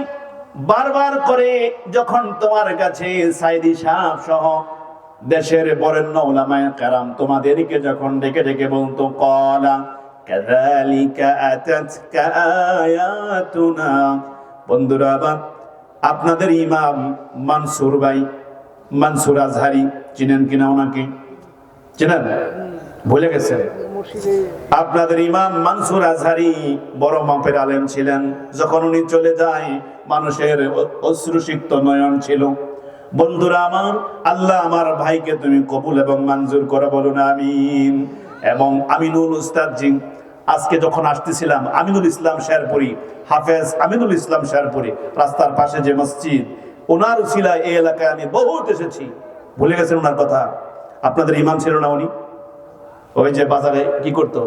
S1: বারবার করে যখন তোমার কাছে সাইদি সাহেব সহ দেশের বরেণ্য উলামায়ে কেরাম তোমাদেরকে যখন ডেকে ডেকে বলতো ক্বালা কাযালিকা আতাতকা আয়াতুনা বন্ধুরা আবার আপনাদের ইমাম মানসুর ভাই মানসুর আজহারি চিনেন কিনা ওনাকে চিনেন ভুলে গেছেন আপনাদের ইমাম মানসুর আজহারি বড় মাপের আলেম ছিলেন যখন উনি চলে যায় মানুষের অশ্রুসিক্ত নয়ন ছিল বন্ধুরা আমার আল্লাহ আমার ভাইকে তুমি কবুল এবং মঞ্জুর করে বলুন আমিন এবং আমিনুল উস্তাদ জি আজকে যখন আসতেছিলাম আমিনুল ইসলাম শেরপুরি হাফেজ আমিনুল ইসলাম শেরপুরি রাস্তার পাশে যে মসজিদ ওনার উসিলায় এই এলাকায় আমি বহুত এসেছি ভুলে গেছেন ওনার কথা আপনাদের ইমাম ছিল না উনি ওই যে বাজারে কি করতো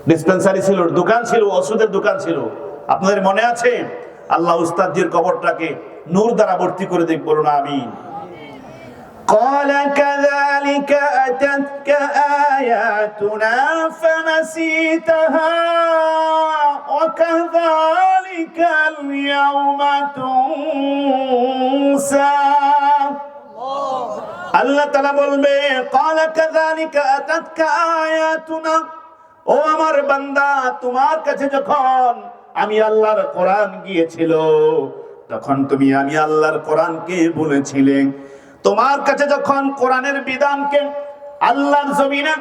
S1: ডিসপেন্সারি ছিল দোকান ছিল ওষুধের দোকান ছিল আপনাদের মনে আছে আল্লাহ উস্তাদজির কবরটাকে নূর দ্বারা ভর্তি করে দেখ বলুন আমিন قال كذلك أتتك آياتنا فنسيتها وكذلك اليوم تنسى আল্লাহ তাআলা বলবে قال كذلك أتتك آياتنا ও আমার বান্দা তোমার কাছে যখন আমি আল্লাহর কোরআন গিয়েছিল তখন তুমি আমি আল্লাহর কোরআনকে বলেছিলে তোমার কাছে যখন কোরআনের বিধানকে আল্লাহর জমিনে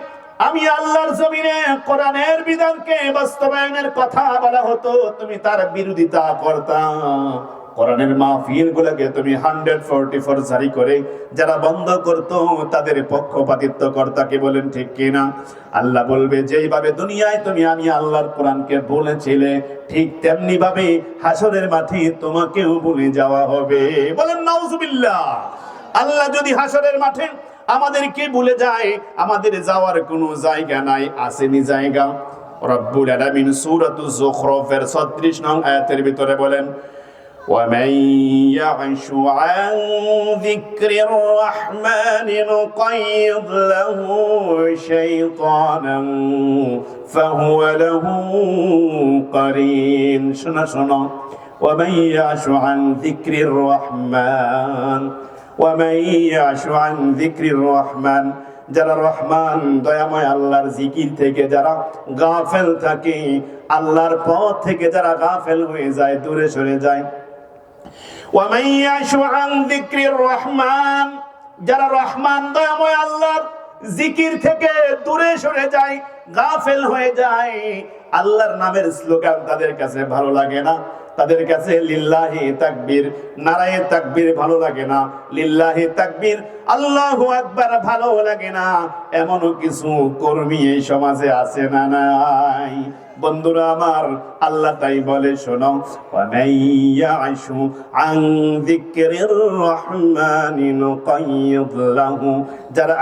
S1: আমি আল্লাহর জমিনে কোরআনের বিধানকে বাস্তবায়নের কথা বলা হতো তুমি তার বিরোধিতা করতা কোরআনের মাহফিলগুলোকে তুমি 144 জারি করে যারা বন্ধ করতো তাদের পক্ষপাতিত্ব করতা কি বলেন ঠিক কিনা আল্লাহ বলবে যেইভাবে দুনিয়ায় তুমি আমি আল্লাহর কোরআনকে বলেছিলে ঠিক তেমনি ভাবে হাসরের মাঠে তোমাকেও ভুলে যাওয়া হবে বলেন নাউজুবিল্লাহ আল্লাহ যদি হাসরের মাঠে আমাদেরকে ভুলে যায় আমাদের যাওয়ার কোনো জায়গা নাই আসেনি জায়গা রব্বুল আলামিন সূরাতুজ যুখরুফের 36 নং আয়াতের ভিতরে বলেন ومن يعش عن ذكر الرحمن نقيض له شيطانا فهو له قرين شنو ومن يعش عن ذكر الرحمن ومن يعش عن ذكر الرحمن যারা রহমান দয়াময় আল্লাহর জিকির থেকে যারা গাফেল থাকে আল্লাহর পথ থেকে যারা গাফেল হয়ে যায় দূরে সরে যায় ومن يعش عن ذكر الرحمن যারা রহমান দয়াময় আল্লাহর জিকির থেকে দূরে সরে যায় গাফেল হয়ে যায় আল্লাহর নামের স্লোগান তাদের কাছে ভালো লাগে না তাদের কাছে লিল্লাহি তাকবীর নারায়ে তাকবীর ভালো লাগে না লিল্লাহি তাকবীর আল্লাহু আকবার ভালো লাগে না এমন কিছু কর্মী এই সমাজে আছে না নাই বন্ধুরা আমার আল্লাহ তাই বলে শোনো ওয়ামাইয়াশু আন যিকরির রহমানি নুকাইয়িদ লাহু যারা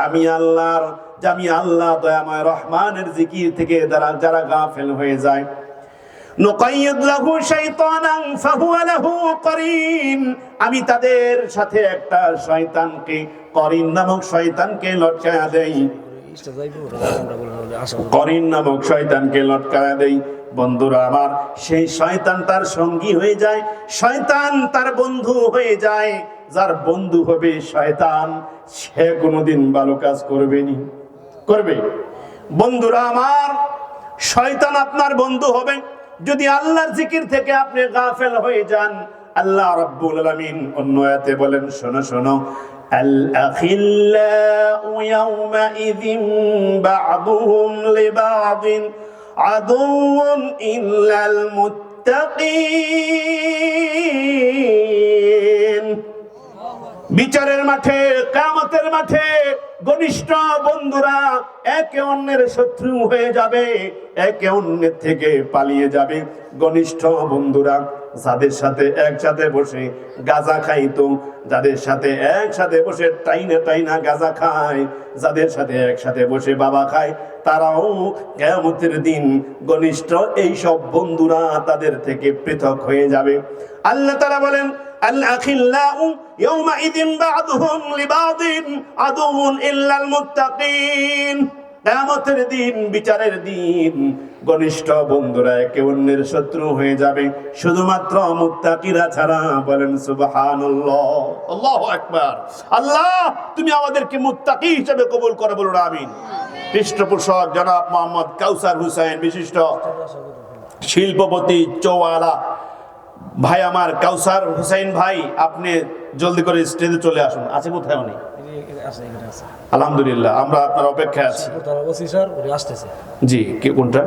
S1: আমি আল্লাহ দয়াময় রহমানের জিকির থেকে যারা গাফেল হয়ে যায় নুকাইয়িদ লাহু শাইতানান ফাহুয়া লাহু করিন আমি তাদের সাথে একটা শয়তানকে করিন নামক শয়তানকে লটকায়া দেই করিন নামক শয়তানকে লটকায়া দেই। বন্ধুরা আমার, সেই শয়তান তার সঙ্গী হয়ে যায়, শয়তান তার বন্ধু হয়ে যায়। যার বন্ধু হবে শয়তান, সে কোনোদিন ভালো কাজ করবেনি, করবে? বন্ধুরা আমার, শয়তান আপনার বন্ধু হবে যদি আল্লাহর জিকির থেকে আপনি গাফেল হয়ে যান। আল্লাহ রাব্বুল আলামিন অন্য আয়াতে বলেন, শোনো শোনো, আল আখিল্লাউ ইয়াওমাইযিন বা'দুহুম লিবা'দিন আদুউন ইল্লাল মুত্তাকিন। বিচারের মাঠে, কিয়ামতের মাঠে ঘনিষ্ঠ বন্ধুরা একে অন্যের শত্রু হয়ে যাবে, একে অন্যের থেকে পালিয়ে যাবে। ঘনিষ্ঠ বন্ধুরা যাদের সাথে একসাথে বসে গাঁজা খাইতো, যাদের সাথে একসাথে বসে টাইনা টাইনা গাঁজা খায়, যাদের সাথে একসাথে বসে বাবা খায়, তারাও কিয়ামতের দিন ঘনিষ্ঠ এই সব বন্ধুরা তাদের থেকে পৃথক হয়ে যাবে। আল্লাহ তাআলা বলেন, আল আখিল্লাউ ইয়াওমাইযিন বা'দুহুম লিবা'দিন আদুউন ইল্লাল মুত্তাকিন। কিয়ামতের দিন, বিচারের দিন ঘনিষ্ঠ বন্ধুরা একে অন্যের শত্রু হয়ে যাবে, শুধুমাত্র মুত্তাকিরা ছাড়া। বলেন সুবহানাল্লাহ, আল্লাহু আকবার। আল্লাহ তুমি আমাদেরকে মুত্তাকি হিসেবে কবুল করে, বলুন আমিন। পৃষ্ঠপোষক জনাব মোহাম্মদ কাউসার হোসেন, বিশিষ্ট শিল্পপতি চৌয়ালা ভাই আমার কাউসার হোসেন ভাই, আপনি জলদি করে স্টেজে চলে আসুন। আছে কোথায় উনি? আলহামদুলিল্লাহ, আমরা আপনার অপেক্ষায় আছি। জি, কে কোনটা?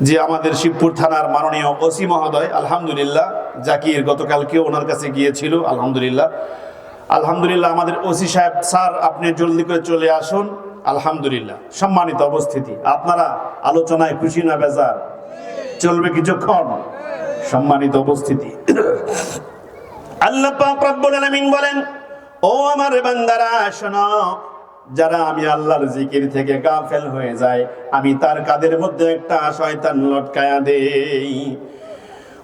S1: জি, আমাদের শিবপুর থানার মাননীয় ওসি মহোদয়, আলহামদুলিল্লাহ। জাকির গতকালকে ওনার কাছে গিয়েছিল, আলহামদুলিল্লাহ। আলহামদুলিল্লাহ, আমাদের ওসি সাহেব স্যার আপনি জলদি করে চলে আসুন। আলহামদুলিল্লাহ, সম্মানিত উপস্থিতি, আপনারা আলোচনায় খুশি না বেজার? চলবে কিছুক্ষণ? সম্মানিত উপস্থিতি, আল্লাহ পাক রব্বুল আলামিন বলেন, ও আমার বান্দারা শোনো, যারা আমি আল্লাহর জিকির থেকে গাফেল হয়ে যায়, আমি তার কাদের মধ্যে একটা শয়তান লটকায়া দেই।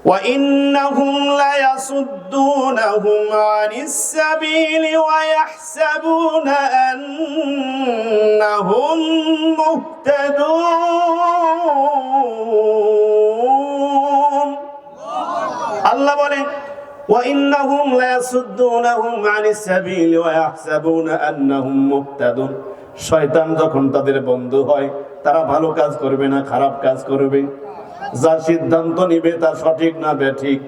S1: ওয়া ইন্নাহুম লা ইয়াসুদ্দুনাহুম আনিস সাবিলি ওয়া ইয়াহসাবুনা আন্নাহুম মুহতাদুন। আল্লাহ বলেন, ওয়া ইন্নাহুম লা ইয়াসুদ্দুনাহুম আনিস সাবিলি ওয়া ইয়াহসাবুনা আন্নাহুম মুহতাদুন। শয়তান যখন তাদের বন্ধু হয়, তারা ভালো কাজ করবে না, খারাপ কাজ করবে। যা সিদ্ধান্ত নিবে তা সঠিক না বেঠিক,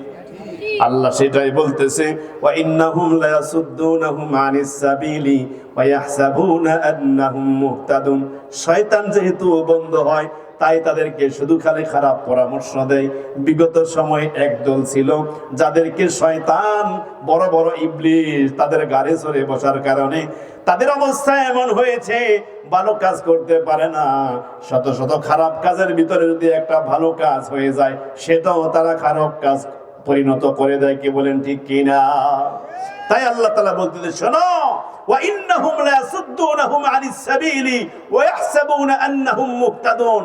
S1: আল্লাহ সেটাই বলতেছে। ওয়া ইন্নাহুম লা ইয়াসুদ্দুনাহুম আনিস সাবিলি ওয়া ইয়াহসাবুনা আন্নাহুম মুহতাদুন। শয়তান যেহেতু বন্ধু হয়, তাই তাদেরকে শুধু খালি খারাপ পরামর্শ দেয়। বিগত সময়ে একদল ছিল যাদেরকে শয়তান বড় বড় ইবলিস তাদের গাড়ি চড়ে বসার কারণে তাদের অবস্থা এমন হয়েছে, ভালো কাজ করতে পারে না। শত শত খারাপ কাজের ভিতরে যদি একটা ভালো কাজ হয়ে যায়, সেটাও তারা খারাপ কাজ পরিণত করে দেয়। কি বলেন ঠিক কিনা? তাই আল্লাহ তাআলা বলতেছে, শোনো, ওয়া ইন্নাহুম লা ইয়াসুদ্দুনাহুম আনিস সাবিলি ওয়া ইয়াহসাবুনা আন্নাহুম মুহতাদুন।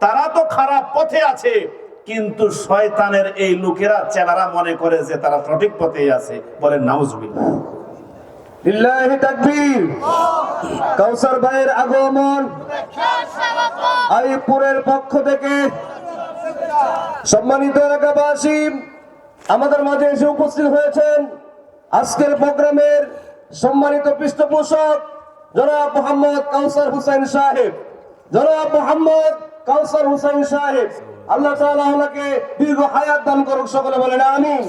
S1: তারা তো খারাপ পথে আছে, কিন্তু শয়তানের এই লোকেরা চেলারা মনে করে যে তারা সঠিক পথেই আছে। বলেন নাউজুবিল্লাহ।
S2: লিল্লাহি তাকবীর। কাউসার ভাইয়ের আগমন আইপুরের পক্ষ থেকে সম্মানিত এলাকাবাসী আমাদের মাঝে এসে উপস্থিত হয়েছেন আজকের প্রোগ্রামের সম্মানিত পৃষ্ঠপোষক জনাব মোহাম্মদ কাউসার হোসেন সাহেব। জনাব মোহাম্মদ কাউসার হোসেন সাহেব, আল্লাহ তাআলা ওনাকে দীর্ঘ হায়াত দান করুক, সকলে বলেন আমিন।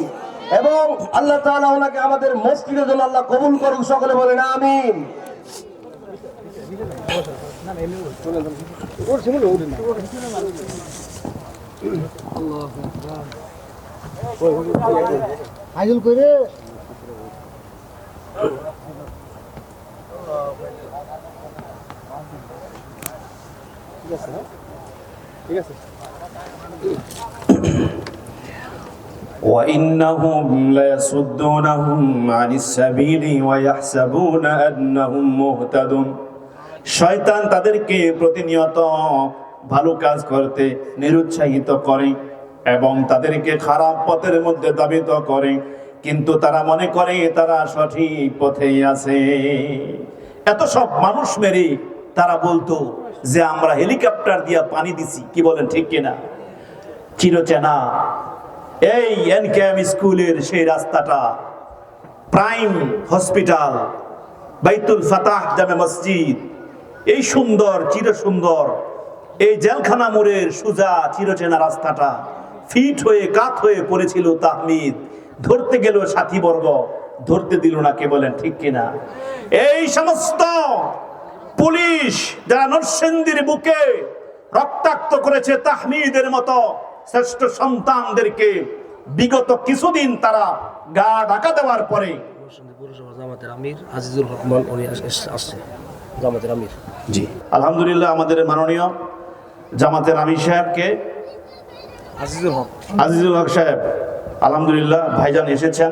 S2: এবং আল্লাহ তাআলা ওনাকে আমাদের মসজিদের জন্য আল্লাহ কবুল করুক, সকলে বলেন আমিন।
S3: আইজল করে ঠিক আছে।
S1: وَإِنَّهُمْ لَيَصُدُّونَهُمْ عَنِ السَّبِيلِ وَيَحْسَبُونَ أَنَّهُمْ مُهْتَدُونَ। শয়তান তাদেরকে প্রতিনিয়ত ভালো কাজ করতে নিরুৎসাহিত করে এবং তাদেরকে খারাপ পথের মধ্যে ধাবিত করে, কিন্তু তারা মনে করে তারা সঠিক পথেই আছে। এত সব মানুষ মেরে তারা বলতো যে আমরা হেলিকপ্টার দিয়া পানি দিছি, কি বলেন ঠিক কিনা? চিরচেনা এই এনকেএম স্কুলের সেই রাস্তাটা, প্রাইম হসপিটাল, বাইতুল ফাতাহ জামে মসজিদ, এই সুন্দর চির সুন্দর এই জেলখানা মোড়ের সুজা চিরচেনা রাস্তাটা ফিট হয়ে কাত হয়ে পড়েছিল তাহমিদ। ধরতে গেল সাথীবর্গ, ধরতে দিল না, কে বলেন ঠিক কিনা? এই সমস্ত পুলিশ যারা নরসিংদীর বুকে রক্তাক্ত করেছে তাহমিদের মতো শ্রেষ্ঠ সন্তানদেরকে, বিগত কিছুদিন তারা গা ঢাকা দেওয়ার পরে
S4: জামাতের আমির আজিজুল রহমান উনি আসছে, জামাতের আমির।
S1: জি আলহামদুলিল্লাহ, আমাদের মাননীয় জামাতের আমির সাহেবকে আজিজুল হক সাহেব, আলহামদুলিল্লাহ ভাইজান এসেছেন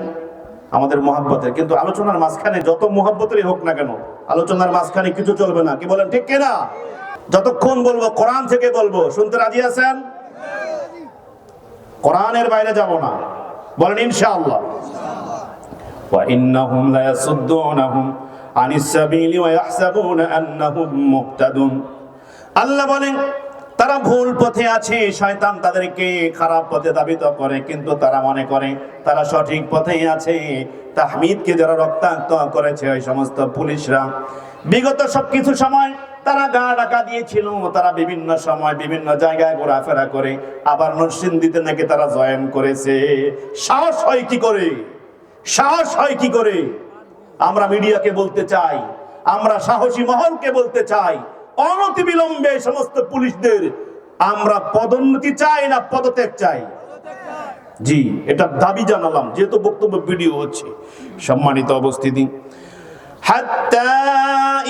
S1: আমাদের মহাব্বতের। কিন্তু আলোচনার মাঝখানে যত মহাব্বতেরই হোক না কেন, আলোচনার মাঝখানে কিছু চলবে না, কি বলেন ঠিক কিনা? যতক্ষণ বলবো কোরআন থেকে বলবো, শুনতে রাজি আছেন? কোরআনের বাইরে যাব না, বলেন ইনশাআল্লাহ। ওয়া ইন্নাহুম লা ইয়াসুদ্দুনাহুম আনিস সাবিলি ওয়া ইয়াহসাবুনা আন্নাহুম মুহতাদুন। আল্লাহ বলেন তারা ভুল পথে আছে, শয়তান তাদেরকে খারাপ পথে ধাবিত করে, কিন্তু তারা মনে করে তারা সঠিক পথেই আছে। তাহমিদকে যারা রক্তাক্ত করেছে ওই সমস্ত পুলিশরা বিগত সবকিছু সময় তারা গা ঢাকা দিয়েছিল, তারা বিভিন্ন সময় বিভিন্ন জায়গায় ঘোরাফেরা করে, আবার নরসিংদীতে নাকি তারা জয়েন করেছে। সাহস হয় কি করে? সাহস হয় কি করে? আমরা মিডিয়াকে বলতে চাই, আমরা সাহসী মহলকে বলতে চাই, অনতি বিলম্বে সমস্ত পুলিশদের আমরা পদোন্নতি চাই না পদত্যাগ চাই? জি, এটা দাবি জানালাম, যেহেতু বক্তব্য ভিডিও হচ্ছে। সম্মানিত উপস্থিতি, হাত্তা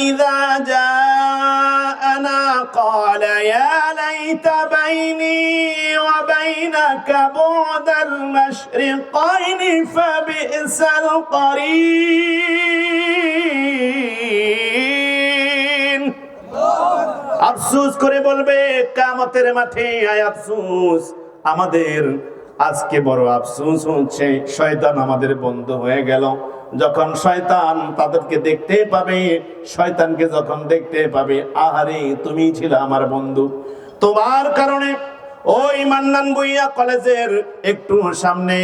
S1: ইযা জাআনা ক্বালা ইয়া লাইতা বাইনি ওয়া বাইনাকা বু'দাল মাশরিকাইনি ফাবি'সাল ক্বারিন। আফসোস করে বলবে কিয়ামতের মাঠে, আয় আফসোস, আমাদের আজকে বড় আফসোস হচ্ছে, শয়তান আমাদের বন্ধু হয়ে গেল। যখন শয়তান তাদেরকে দেখতে পাবে, শয়তানকে যখন দেখতে পাবে, আহারে তুমি ছিল আমার বন্ধু, তোমার কারণে ওই মান্নান ভূঁইয়া কলেজের একটু সামনে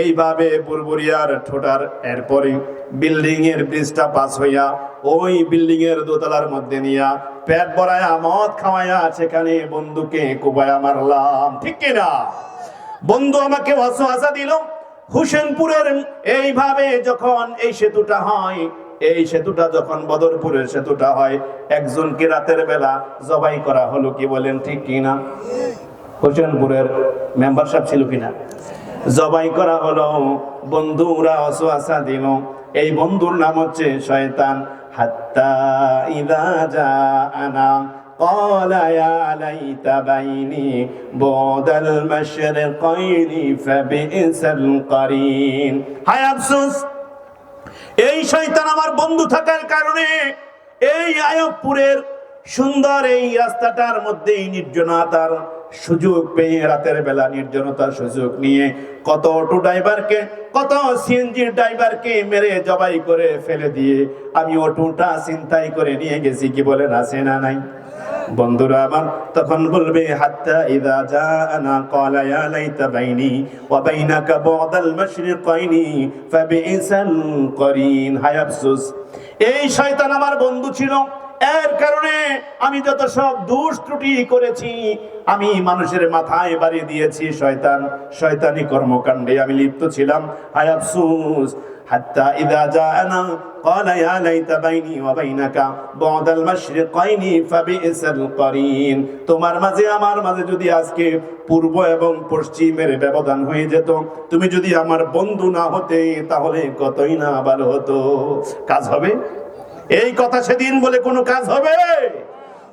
S1: এইভাবে বুরবুরিয়ার ঠোঁটার এরপরে বিল্ডিং এর ব্রিজটা পাস হইয়া ওই বিল্ডিং এর দোতলার মধ্যে নিয়া পেট ভরায়া মদ খাওয়ায়া সেখানে বন্ধুকে কুবায়া মারলাম, ঠিক কিনা? বন্ধু আমাকে ওয়াসওয়াসা দিল। হুসেনপুরের এইভাবে যখন এই সেতুটা হয়, এই সেতুটা যখন বদরপুরের সেতুটা হয়, একজনকে রাতের বেলা জবাই করা হলো, কি বলেন ঠিক কিনা? হোসেনপুরের মেম্বারশিপ ছিল কিনা? জবাই করা হলো, বন্ধুরা ওয়াসওয়াসা দিল। এই বন্ধুর নাম হচ্ছে শয়তান। হাত্তা ইযা জাআনা ক্বালা ইয়া লাইতা বাইনি বু'দাল মাশরিকাইনি ফাবি'সাল ক্বারিন। হায় আফসোস, এই শয়তান আমার বন্ধু থাকার কারণে এই আয়বপুরের সুন্দর এই রাস্তাটার মধ্যে নির্জনতার সুযোগ পেয়ে, রাতের বেলা নির্জনতার সুযোগ নিয়ে কত অটো ড্রাইভারকে, কত সিএনজি ড্রাইভারকে মেরে জবাই করে ফেলে দিয়ে আমি অটোটা ছিনতাই করে নিয়ে গেছি, কি বলেন আছে না নাই? বন্ধুরা আমার তখন বলবে হাত্তা ইযা জাআনা ক্বালা ইয়া লাইতা বাইনি ওয়া বাইনাকা বু'দাল মাশরিকাইনি ফাবি'সাল ক্বারিন। হায় আফসোস, এই শয়তান আমার বন্ধু ছিল, এর কারণে আমি যত সব দোষ ত্রুটি করেছি আমি মানুষের মাথায় বাড়ি দিয়েছি, শয়তানি কর্মকাণ্ডে আমি লিপ্ত ছিলাম। হায় আফসোস, হাত্তা ইযা জাআনা ক্বালা ইয়া লাইতা বাইনি ওয়া বাইনাকা বু'দাল মাশরিকাইনি ফাবি'সাল ক্বারিন। তোমার মাঝে আমার মাঝে যদি আজকে পূর্ব এবং পশ্চিমের ব্যবধান হয়ে যেত, তুমি যদি আমার বন্ধু না হতে, তাহলে কতই না ভালো হতো। কাজ হবে? এই কথা সেদিন বলে কোনো কাজ হবে?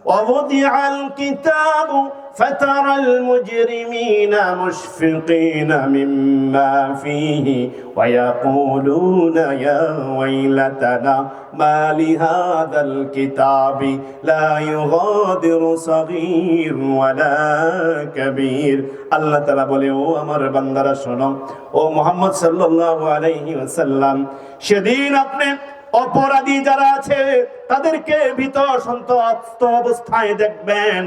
S1: ওয়াদিআল কিতাবু ফাতারাল মুজরিমিনা মুশফিকিনা মিম্মা ফীহি ওয়া ইয়াকুলুনা ইয়া ওয়াইলাতানা মা লিহাযাল কিতাবি লা ইউগাদিরু সাগীর ওয়ালা কাবীর। আল্লাহ তাআলা বলে, ও আমার বান্দারা শোনো, ও মুহাম্মদ সাল্লাল্লাহু আলাইহি ওয়াসাল্লাম, সেদিন আপনি অপরাধী যারা আছে তাদেরকে ভীত সন্ত্রস্ত অবস্থায় দেখবেন,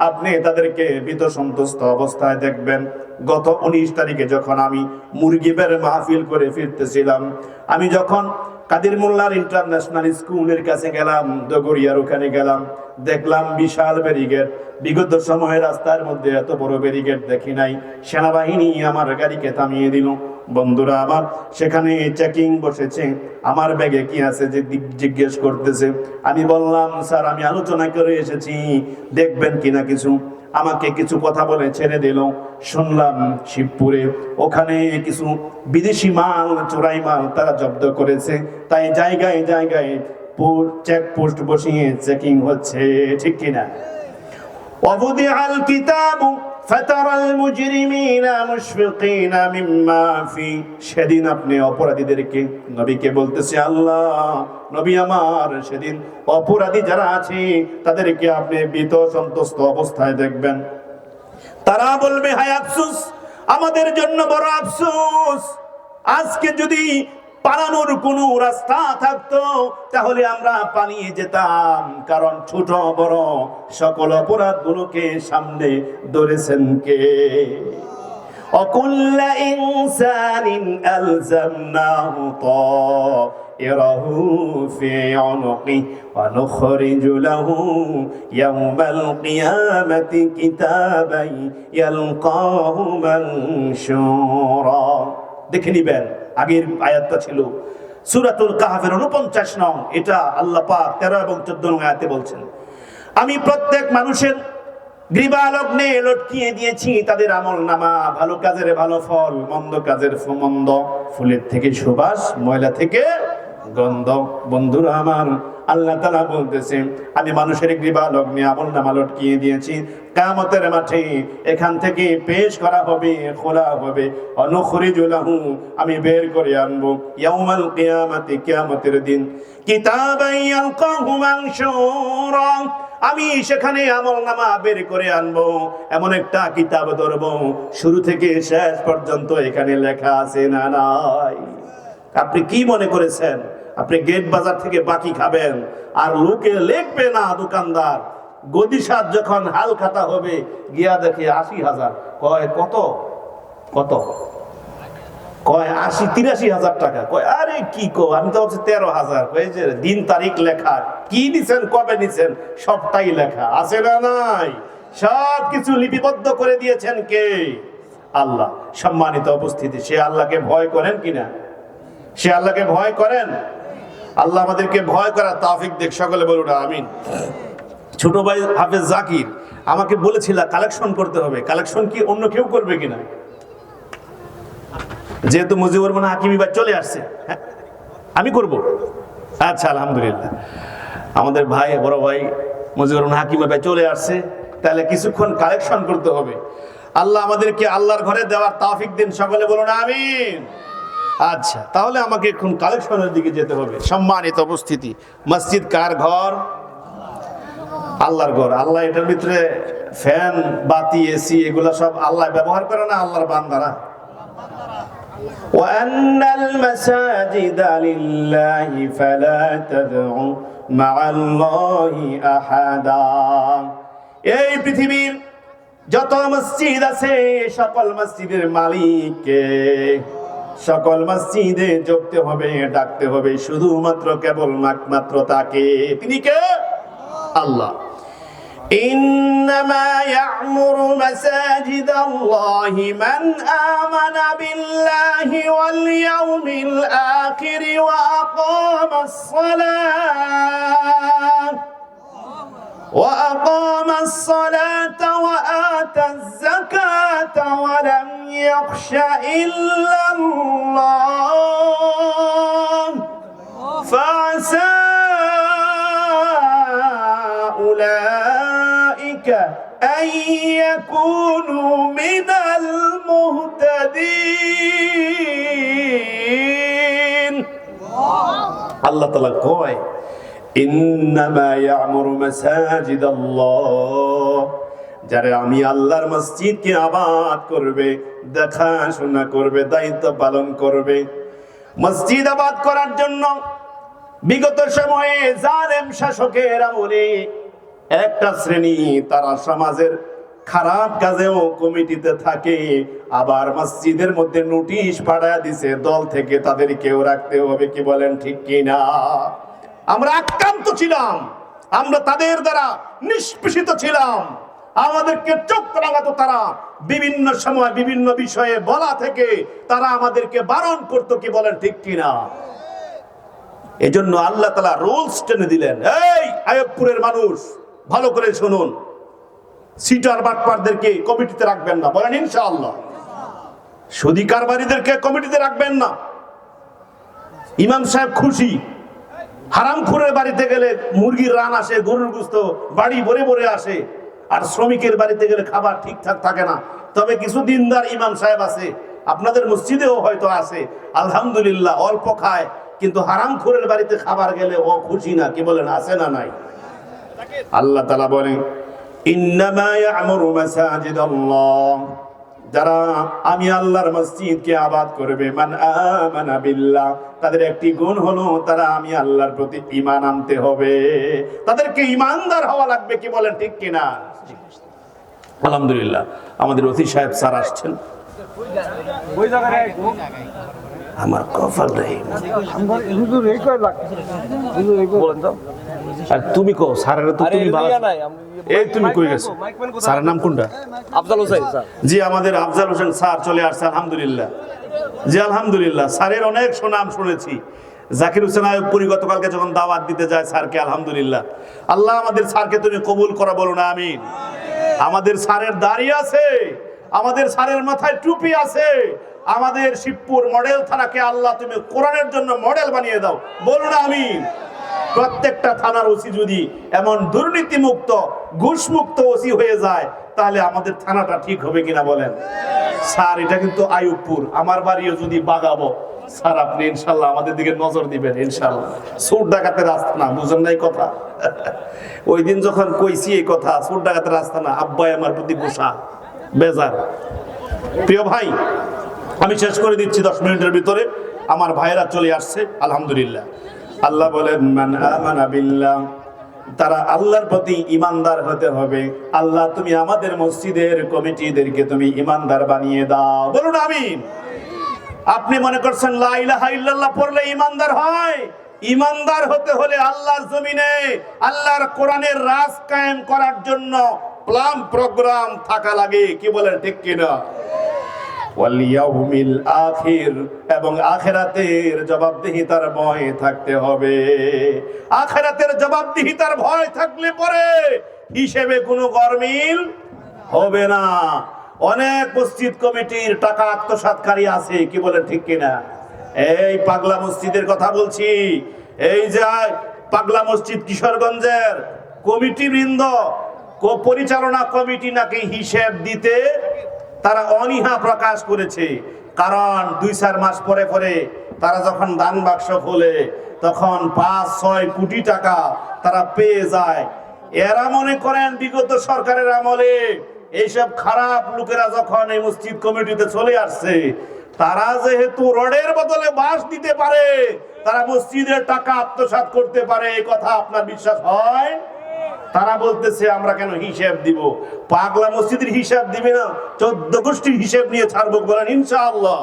S1: আপনি তাদেরকে ভীত সন্ত্রস্ত অবস্থায় দেখবেন। গত 19 তারিখে যখন আমি মুরগিবের মাহফিল করে ফিরতেছিলাম, আমি যখন কাদের মোল্লার ইন্টারন্যাশনাল স্কুলের কাছে গেলাম, ডগরিয়ার ওখানে গেলাম, দেখলাম বিশাল ব্যারিকেড। বিগত সময়ে রাস্তার মধ্যে এত বড় ব্যারিকেড দেখি নাই। সেনাবাহিনী আমার গাড়িকে থামিয়ে দিল। বন্ধুরা আমার, সেখানে চেকিং বসেছে, আমার ব্যাগে কি আছে যে জিজ্ঞেস করতেছে। আমি বললাম, স্যার আমি আলোচনা করে এসেছি, দেখবেন কিনা কিছু। আমাকে কিছু কথা বলে ছেড়ে দিল। শুনলাম শিবপুরে ওখানে কিছু বিদেশি মাল, চোরাই মাল তারা জব্দ করেছে, তাই জায়গায় জায়গায় চেকপোস্ট বসিয়ে চেকিং হচ্ছে, ঠিক কিনা? وَوُضِعَ الْكِتَابُ فَتَرَى الْمُجْرِمِينَ مُشْفِقِينَ مِمَّا فِيهِ। সেদিন আপনি অপরাধীদেরকে, নবীকে বলতেছে আল্লাহ, নবী আমার, সেদিন অপরাধী যারা আছে তাদেরকে আপনি ভীত সন্ত্রস্ত অবস্থায় দেখবেন। তারা বলবে, হায় আফসোস, আমাদের জন্য বড় আফসোস। আজকে যদি পালানোর কোনো রাস্তা থাকতো তাহলে আমরা পালিয়ে যেতাম, কারণ ছোট বড় সকল অপরাধগুলোকে সামনে ধরেছেন কে? وَكُلَّ إِنسَانٍ أَلْزَمْنَاهُ طَائِرَهُ فِي عُنُقِهِ وَنُخْرِجُ لَهُ يَوْمَ الْقِيَامَةِ كِتَابًا يَلْقَاهُ مَنشُورًا। দেখে নিবেন, আগের আয়াতটা ছিল সূরাতুল কাহফের 49 নং। এটা আল্লাহ পাক 13 এবং 14 নং আয়াতে বলছেন, আমি প্রত্যেক মানুষের গ্রীবালগ্নে লটকিয়ে দিয়েছি তাদের আমলনামা, ভালো কাজের ভালো ফল, মন্দ কাজের মন্দ, ফুলের থেকে সুবাস, ময়লা থেকে গন্ধ। বন্ধুরা আমার, আল্লাহ তাআলা বলতেছেন, আমি মানুষের গ্রীবালগ্নে আমলনামা লটকিয়ে দিয়েছি। কিয়ামতের মাঠে এখান থেকে পেশ করা হবে, খোলা হবে। অনুখরিজু লাহু, আমি বের করে আনবো, ইয়াউমাল কিয়ামাতি, কিয়ামতের দিন, কিতাবান ইয়ালকাহু মানশুরা, আমি সেখানে আমলনামা বের করে আনবো। এমন একটা কিতাব ধরবো, শুরু থেকে শেষ পর্যন্ত এখানে লেখা আছে না নাই? আপনি কি মনে করেছেন আপনি গেট বাজার থেকে বাকি খাবেন আর লোকে লিখবে না? দোকানদার গদিসাত যখন হাল খাতা হবে, গিয়া দেখে 80,000, কয় কত কত, কয় 83,000 টাকা, কয় আরে কি কো, আমি তো ভাবছি 13,000, কয় যে দিন তারিখ লেখা, কি নিছেন, কবে নিছেন, সবটাই লেখা আছে না নাই? সব কিছু লিপিবদ্ধ করে দিয়েছেন কে? আল্লাহ। সম্মানিত উপস্থিতি, সে আল্লাহকে ভয় করেন কিনা? সে আল্লাহকে ভয় করেন? আল্লাহ আমাদেরকে ভয় করার তৌফিক দেখ, সকলে বলুন আমিন। ছোট ভাই হাফেজ জাকির আমাকে বলেছিল কালেকশন করতে হবে। কালেকশন কি অন্য কেউ করবে কিনা? যেহেতু মুজিবুর রহমান হাকিমি ভাই চলে আসছে, হ্যাঁ আমি করব। আচ্ছা, আলহামদুলিল্লাহ, আমাদের ভাই, বড় ভাই মুজিবুর রহমান হাকিমি ভাই চলে আসছে, তাহলে কিছুক্ষণ কালেকশন করতে হবে। আল্লাহ আমাদেরকে আল্লাহর ঘরে দেওয়ার তৌফিক দিন, সকলে বলুন আমিন। আচ্ছা, তাহলে আমাকে এখন কালেকশনের দিকে যেতে হবে। সম্মানিত উপস্থিতি, মসজিদ কার ঘর? আল্লাহর ঘর। আল্লাহ এটার ভিতরে ফ্যান, বাতি, এসি এগুলা সব আল্লাহ ব্যবহার করে না, আল্লাহর বান্দারা। وَأَنَّ الْمَسَاجِدَ لِلَّهِ فَلَا تَدْعُوا مَعَ اللَّهِ أَحَدًا। এই পৃথিবীর যত মসজিদ আছে সকল মসজিদের মালিককে, সকল মসজিদে জপতে হবে, ডাকতে হবে শুধুমাত্র কেবল মাত্র তাকে। তিনি কে? আল্লাহ। إنما يعمر مساجد الله من آمن بالله واليوم الآخر وأقام الصلاة وآتى الزكاة ولم يخش إلا الله فعسى أولئك أن يكونوا من المهتدين। الله تعالى কয়, ইন্নামা ইয়ামুরু মাসাজিদাল্লাহ, যারা আমি আল্লাহর মসজিদকে আবাদ করবে, দেখাশোনা করবে, দায়িত্ব পালন করবে। মসজিদ আবাদ করার জন্য বিগত সময়ে জালেম শাসকের আমলে একটা শ্রেণী তারা সমাজের খারাপ কাজেও কমিটিতে থাকে, আবার মসজিদের মধ্যে নোটিশ পাঠায় দিছে দল থেকে তাদেরকেও রাখতে হবে। কি বলেন ঠিক কিনা? আমরা আক্রান্ত ছিলাম, আমরা তাদের দ্বারা নিষ্পেষিত ছিলাম, আমাদেরকে চোখ রাঙাতো তারা, বিভিন্ন সময় বিভিন্ন বিষয়ে বলা থেকে তারা আমাদেরকে বারণ করতো। কি বলেন ঠিক কিনা? এজন্য আল্লাহ তাআলা রুলস টেনে দিলেন। এই আইয়ুবপুরের মানুষ ভালো করে শুনুন, সিটার বাটপারদেরকে কমিটিতে রাখবেন না, বলেন ইনশাআল্লাহ। সুদী কারবারিদেরকে কমিটিতে রাখবেন না। ইমাম সাহেব খুশি, হারামখোরের বাড়িতে গেলে মুরগির রান আসে, গরুর গোশত বাড়ি ভরে ভরে আসে, আর শ্রমিকের বাড়িতে গেলে খাবার ঠিকঠাক থাকে না। তবে কিছু দিনদার ইমাম সাহেব আছে, আপনাদের মসজিদেও হয়তো আছে, আলহামদুলিল্লাহ অল্প খায়, কিন্তু হারামখোরের বাড়িতে খাবার গেলে ও খুশি না। কি বলেন, আছে না নাই? আল্লাহ তাআলা বলেন, ইন্নামা ইয়া'মুরু মাসাজিদাল্লাহ, যারা আমি আল্লাহর মসজিদকে আবাদ করবে, মান আমানা বিল্লাহ, তাদের একটি গুণ হলো তারা আমি আল্লাহর প্রতি ঈমান আনতে হবে, তাদেরকে ঈমানদার হওয়া লাগবে। কি বলেন ঠিক কিনা? আলহামদুলিল্লাহ আমাদের অতি সাহেব স্যার আসছেন। আমার কপাল রে, আর তুমি কো স্যারের তো তুমি ভালো, এই তুমি কই গেছো? স্যারের নাম কোনটা?
S4: আফজাল হোসেন স্যার।
S1: জি, আমাদের আফজাল হোসেন স্যার চলে আসছে, আলহামদুলিল্লাহ। জি আলহামদুলিল্লাহ, স্যারের অনেক সুনাম শুনেছি। জাকির হোসেন আইয়ুবপুরি গতকালকে যখন দাওয়াত দিতে যায় স্যারকে, আলহামদুলিল্লাহ, আল্লাহ আমাদের স্যারকে তুমি কবুল করা, বলো না আমিন। আমাদের স্যারের দাড়ি আছে, আমাদের স্যারের মাথায় টুপি আছে, আমাদের শিবপুর মডেল থানাকে আল্লাহ তুমি কোরআনের জন্য মডেল বানিয়ে দাও, বলো না আমিন। প্রত্যেকটা থানার ওসি যদি এমন দুর্নীতিমুক্ত ঘুষমুক্ত ওসি হয়ে যায়, তাহলে আমাদের থানাটা ঠিক হবে কিনা বলেন? স্যার এটা কিন্তু আইয়ুবপুর, আমার বাড়িও যদি বাগাবো, স্যার আপনি ইনশাল্লাহ আমাদের দিকে নজর দিবেন ইনশাল্লাহ। চোর ডাকাতের রাস্তা না, বুঝেন নাই কথা? ওই দিন যখন কইছি এই কথা, চোর ডাকাতের রাস্তা না, আব্বাই আমার প্রতি গোসা বেজার। প্রিয় ভাই, আমি শেষ করে দিচ্ছি 10 মিনিটের ভিতরে, আমার ভাইয়েরা চলে আসছে, আলহামদুলিল্লাহ। আল্লাহ বলেন, মান আমানা বিল্লাহ, তারা আল্লাহর প্রতি ঈমানদার হতে হবে। আল্লাহ তুমি আমাদের মসজিদের কমিটিদেরকে তুমি ঈমানদার বানিয়ে দাও, বলুন আমিন। আপনি মনে করছেন লা ইলাহা ইল্লাল্লাহ পড়লে ঈমানদার হয়? ঈমানদার হতে হলে আল্লাহর জমিনে আল্লাহর কোরআনের রাজ কায়েম করার জন্য প্ল্যান প্রোগ্রাম থাকা লাগে। কি বলেন ঠিক কিনা? ওয়াল ইয়াউমিল আখির, এবং আখিরাতের জবাবদিহিতার ভয় থাকতে হবে। আখিরাতের জবাবদিহিতার ভয় থাকলে পরে হিসেবে কোনো গরমিল হবে না। অনেক মসজিদ কমিটির টাকা আত্মসাৎকারী আছে, কি বলেন ঠিক কিনা? এই পাগলা মসজিদের কথা বলছি, এই যে পাগলা মসজিদ কিশোরগঞ্জের কমিটি বৃন্দ, পরিচালনা কমিটি নাকি হিসেব দিতে তারা অনীহা প্রকাশ করেছে। কারণ 2-4 মাস পরে পরে তারা যখন দান বাক্স খোলে, তখন 5-6 কোটি টাকা তারা পেয়ে যায়। এরা মনে করেন বিগত সরকারের আমলে এইসব খারাপ লোকেরা যখন এই মসজিদ কমিটিতে চলে আসছে, তারা যেহেতু রডের বদলে বাঁশ দিতে পারে, তারা মসজিদের টাকা আত্মসাৎ করতে পারে, এই কথা আপনার বিশ্বাস হয়? তারা বলতেছে আমরা কেন হিসাব দিব? পাগলা মসজিদের হিসাব দিবে না, 14 গোষ্ঠীর হিসাব নিয়ে ছাড়বো, বলেন ইনশাআল্লাহ।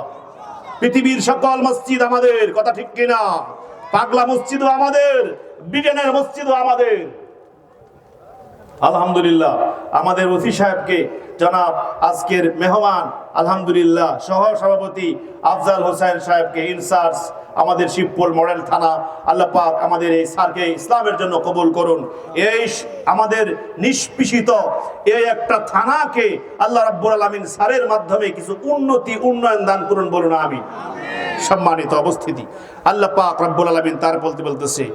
S1: পৃথিবীর সকল মসজিদ আমাদের, কথা ঠিক কিনা? পাগলা মসজিদও আমাদের, ব্রিটেনের মসজিদও আমাদের। আলহামদুলিল্লাহ আমাদের ওসি সাহেবকে, জনাব আজকের মেহমান আলহামদুলিল্লাহ সহ সভাপতি আফজাল হোসেন সাহেবকে, ইনচার্জ আমাদের শিবপুর মডেল থানা, আল্লাহ পাক আমাদের এই স্যারকে ইসলামের জন্য কবুল করুন। এই আমাদের নিষ্পেষিত এই একটা থানাকে আল্লাহ রাব্বুল আলামিন স্যারের মাধ্যমে কিছু উন্নয়ন দান করুন, বলুন আমিন। সম্মানিত উপস্থিতি, আল্লাহ পাক রাব্বুল আলামিন তার বলতেছে,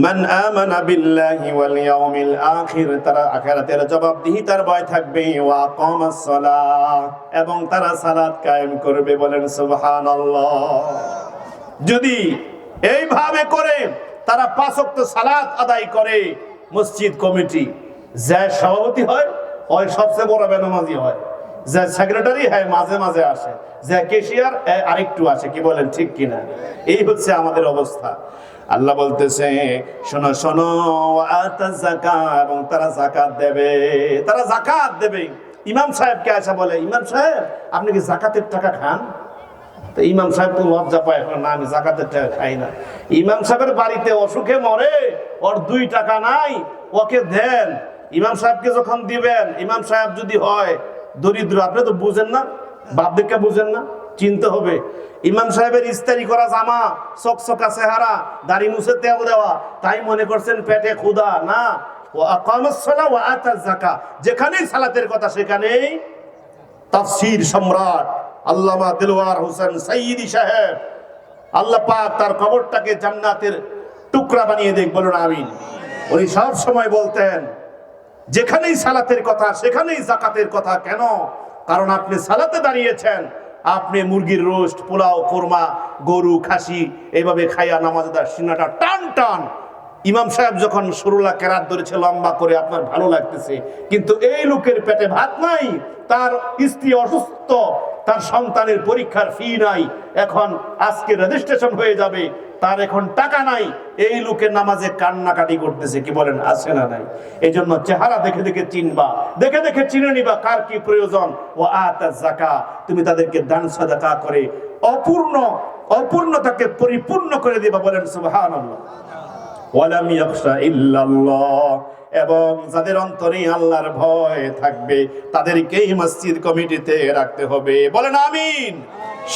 S1: মান আমানা বিল্লাহি ওয়াল ইয়াউমিল আখির, তারা আখিরাতের জবাবদিহিতার ভয় থাকবে, ওয়া আকামাস সালাহ, এবং তারা সালাত কায়েম করবে, বলেন সুবহানাল্লাহ। যদি এইভাবে করে তারা 5 ওয়াক্ত সালাত আদায় করে, মসজিদ কমিটি যে সভাপতি হয় ওই সবচেয়ে বড় বেনামাজি হয়, যে সেক্রেটারি হয় মাঝে মাঝে আসে, যে ক্যাশিয়ার আরেকটু আসে, কি বলেন ঠিক কিনা? এই হচ্ছে আমাদের অবস্থা। আল্লাহ বলতেছে শোনো শোনো আতাজ যাকাত, এবং তারা যাকাত দেবে, তারা যাকাত দেবে। ইমাম সাহেবকে আসা বলে, ইমাম সাহেব আপনি কি যাকাতের টাকা খান? তো ইমাম সাহেব তো লজ্জা পায়, না আমি যাকাতের টাকা খাই না। ইমাম সাহেবের বাড়িতে অসুখে মরে, ওর 2 টাকা নাই, ওকে দেন। ইমাম সাহেবকে যখন দিবেন, ইমাম সাহেব যদি হয় দরিদ্র, আপনি তো বুঝেন না, বাপ দিকে বুঝেন না, চিনতে হবে। ইমাম সাহেবের ইস্তারি করা জামা, চকচকা চেহারা, দাড়ি মুছে তেল দেওয়া, তাই মনে করছেন পেটে ক্ষুধা? না, ও আকামাস সালাহ ওয়া আতাজ যাকাত, যেখানেই সালাতের কথা সেখানেই। তাফসীর সম্রাট আল্লামা দিলওয়ার হোসেন সাইয়্যিদি সাহেব, আল্লাহ পাক তার কবরটাকে জান্নাতের টুকরা বানিয়ে দেখ, বলুন আমিন। উনি সব সময় বলতেন যেখানেই সালাতের কথা সেখানেই যাকাতের কথা। কেন? কারণ আপনি সালাতে দাঁড়িয়েছেন, আপনি মুরগির রোস্ট, পোলাও, কোরমা, গরু, খাসি এইভাবে খাইয়া নামাজদার সিনাটা টান টান। ইমাম সাহেব যখন সুরুল্লাহ কেরাত ধরেছে লম্বা করে, আপনার ভালো লাগতেছে, কিন্তু এই লোকের পেটে ভাত নাই, তার স্ত্রী অসুস্থ, তার সন্তানের পরীক্ষার ফি নাই, এখন আজকে রেজিস্ট্রেশন হয়ে যাবে, তার এখন টাকা নাই, এই লোকের নামাজে কান্নাকাটি করতেছে, কি বলেন, আছে না নাই? এই জন্য চেহারা দেখে দেখে চিনবা, দেখে দেখে চিনে নিবা কার কি প্রয়োজন। ও আতাজ যাকাত, তুমি তাদেরকে দান সাদাকা করে অপূর্ণতাকে পরিপূর্ণ করে দিবা, বলেন সুবহানাল্লাহ। ওয়ালাম ইয়াখশা ইল্লাল্লাহ, এবং যাদের অন্তরে আল্লাহর ভয় থাকবে তাদেরকেই মসজিদ কমিটিতে রাখতে হবে, বলেন আমিন।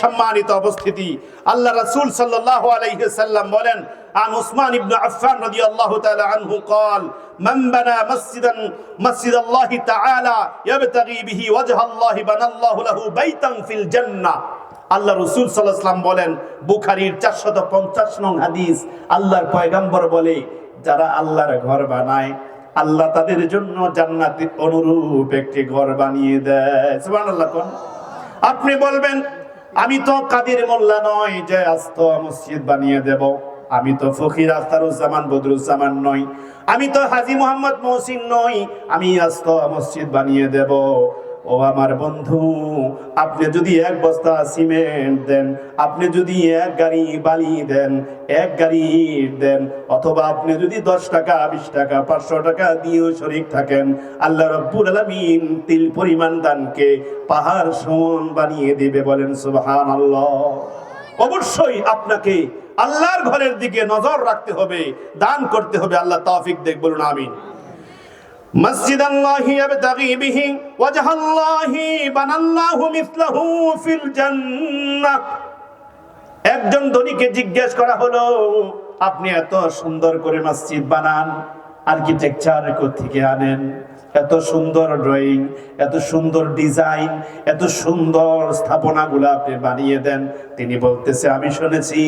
S1: সম্মানিত উপস্থিতি, আল্লাহ রাসূল সাল্লাল্লাহু আলাইহি সাল্লাম বলেন, আন উসমান ইবনে আফফান রাদিয়াল্লাহু তাআলা আনহু قال من بنى مسجد الله تعالى يبتغي به وجه الله بنى الله له بيتا في الجنة। আল্লাহ রাসূল সাল্লাল্লাহু আলাইহি ওয়াসাল্লাম বলেন, বুখারীর 450 নং হাদিস, আল্লাহর পয়গম্বর বলে, যারা আল্লাহর ঘর বানায় আল্লাহ তাদের জন্য জান্নাতের অনুরূপ একটি ঘর বানিয়ে দেয়। সুবহানাল্লাহ। কোন আপনি বলবেন আমি তো কাদের মোল্লা নয় যে আস্ত মসজিদ বানিয়ে দেব, আমি তো ফকির আখতারুজ্জামান বদরুজ্জামান নই, আমি তো হাজী মোহাম্মদ মহসিন নই, আমি আস্ত মসজিদ বানিয়ে দেব। ও আমার বন্ধু, আপনি যদি 1 বস্তা সিমেন্ট দেন, আপনি যদি 1 গাড়ি বালি দেন, 1 গাড়ি ইট দেন, অথবা আপনি যদি 10 টাকা 20 টাকা 500 টাকা দিয়েও শরীক থাকেন, আল্লাহ রাব্বুল আলামিন তিল পরিমাণ দানকে পাহাড় সমান বানিয়ে দিবে, বলেন সুবহানাল্লাহ। অবশ্যই আপনাকে আল্লাহর ঘরের দিকে নজর রাখতে হবে, দান করতে হবে, আল্লাহ তৌফিক দেখ, বলুন আমিন। مسجد الله يبتغي به وجه الله بنى الله مثله في الجنة। একজন ধনীকে জিজ্ঞেস করা হলো, আপনি এত সুন্দর করে মসজিদ বানান, আর্কিটেকচার কোত্থেকে আনেন? এত সুন্দর ড্রয়িং, এত সুন্দর ডিজাইন, এত সুন্দর স্থাপনাগুলো আপনি বানিয়ে দেন। তিনি বলতেছে, আমি শুনেছি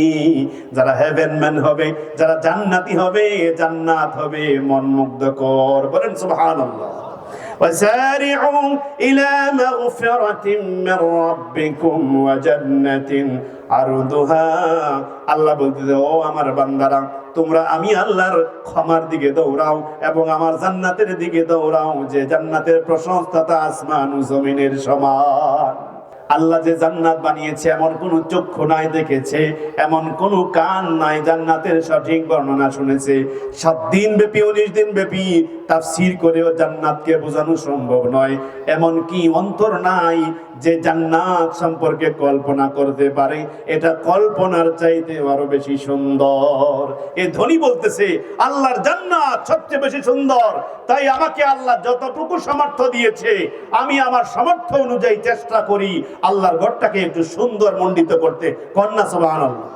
S1: যারা হেভেন ম্যান হবে, যারা জান্নাতি হবে, জান্নাত হবে মনমুগ্ধকর, বলেন সুবহানাল্লাহ। وسارعوا إلى مغفرة من ربكم وجنة عرضها। আল্লাহ বলতেছে, ও আমার বান্দারা, তোমরা আমি আল্লাহর ক্ষমার দিকে দৌড়াও এবং আমার জান্নাতের দিকে দৌড়াও, যে জান্নাতের প্রশস্ততা আসমান ও জমিনের সমান। আল্লাহ যে জান্নাত বানিয়েছে এমন কোন চক্ষু নাই দেখেছে, এমন কোন কান নাই জান্নাতের সঠিক বর্ণনা শুনেছে। 7 দিন ব্যাপী 19 দিন ব্যাপী তাফসীর করেও জান্নাতকে বোঝানো সম্ভব নয়। এমন কি অন্তর নাই যে জান্নাত সম্পর্কে কল্পনা করতে পারে, এটা কল্পনার চাইতে আরো বেশি সুন্দর। এই ধনী বলতেছে আল্লাহর জান্নাত সবচেয়ে বেশি সুন্দর, তাই আমাকে আল্লাহ যতটুকু সামর্থ্য দিয়েছে আমি আমার সামর্থ্য অনুযায়ী চেষ্টা করি আল্লাহর ঘরটাকে একটু সুন্দর মণ্ডিত করতে। কন্যা সুবহানাল্লাহ।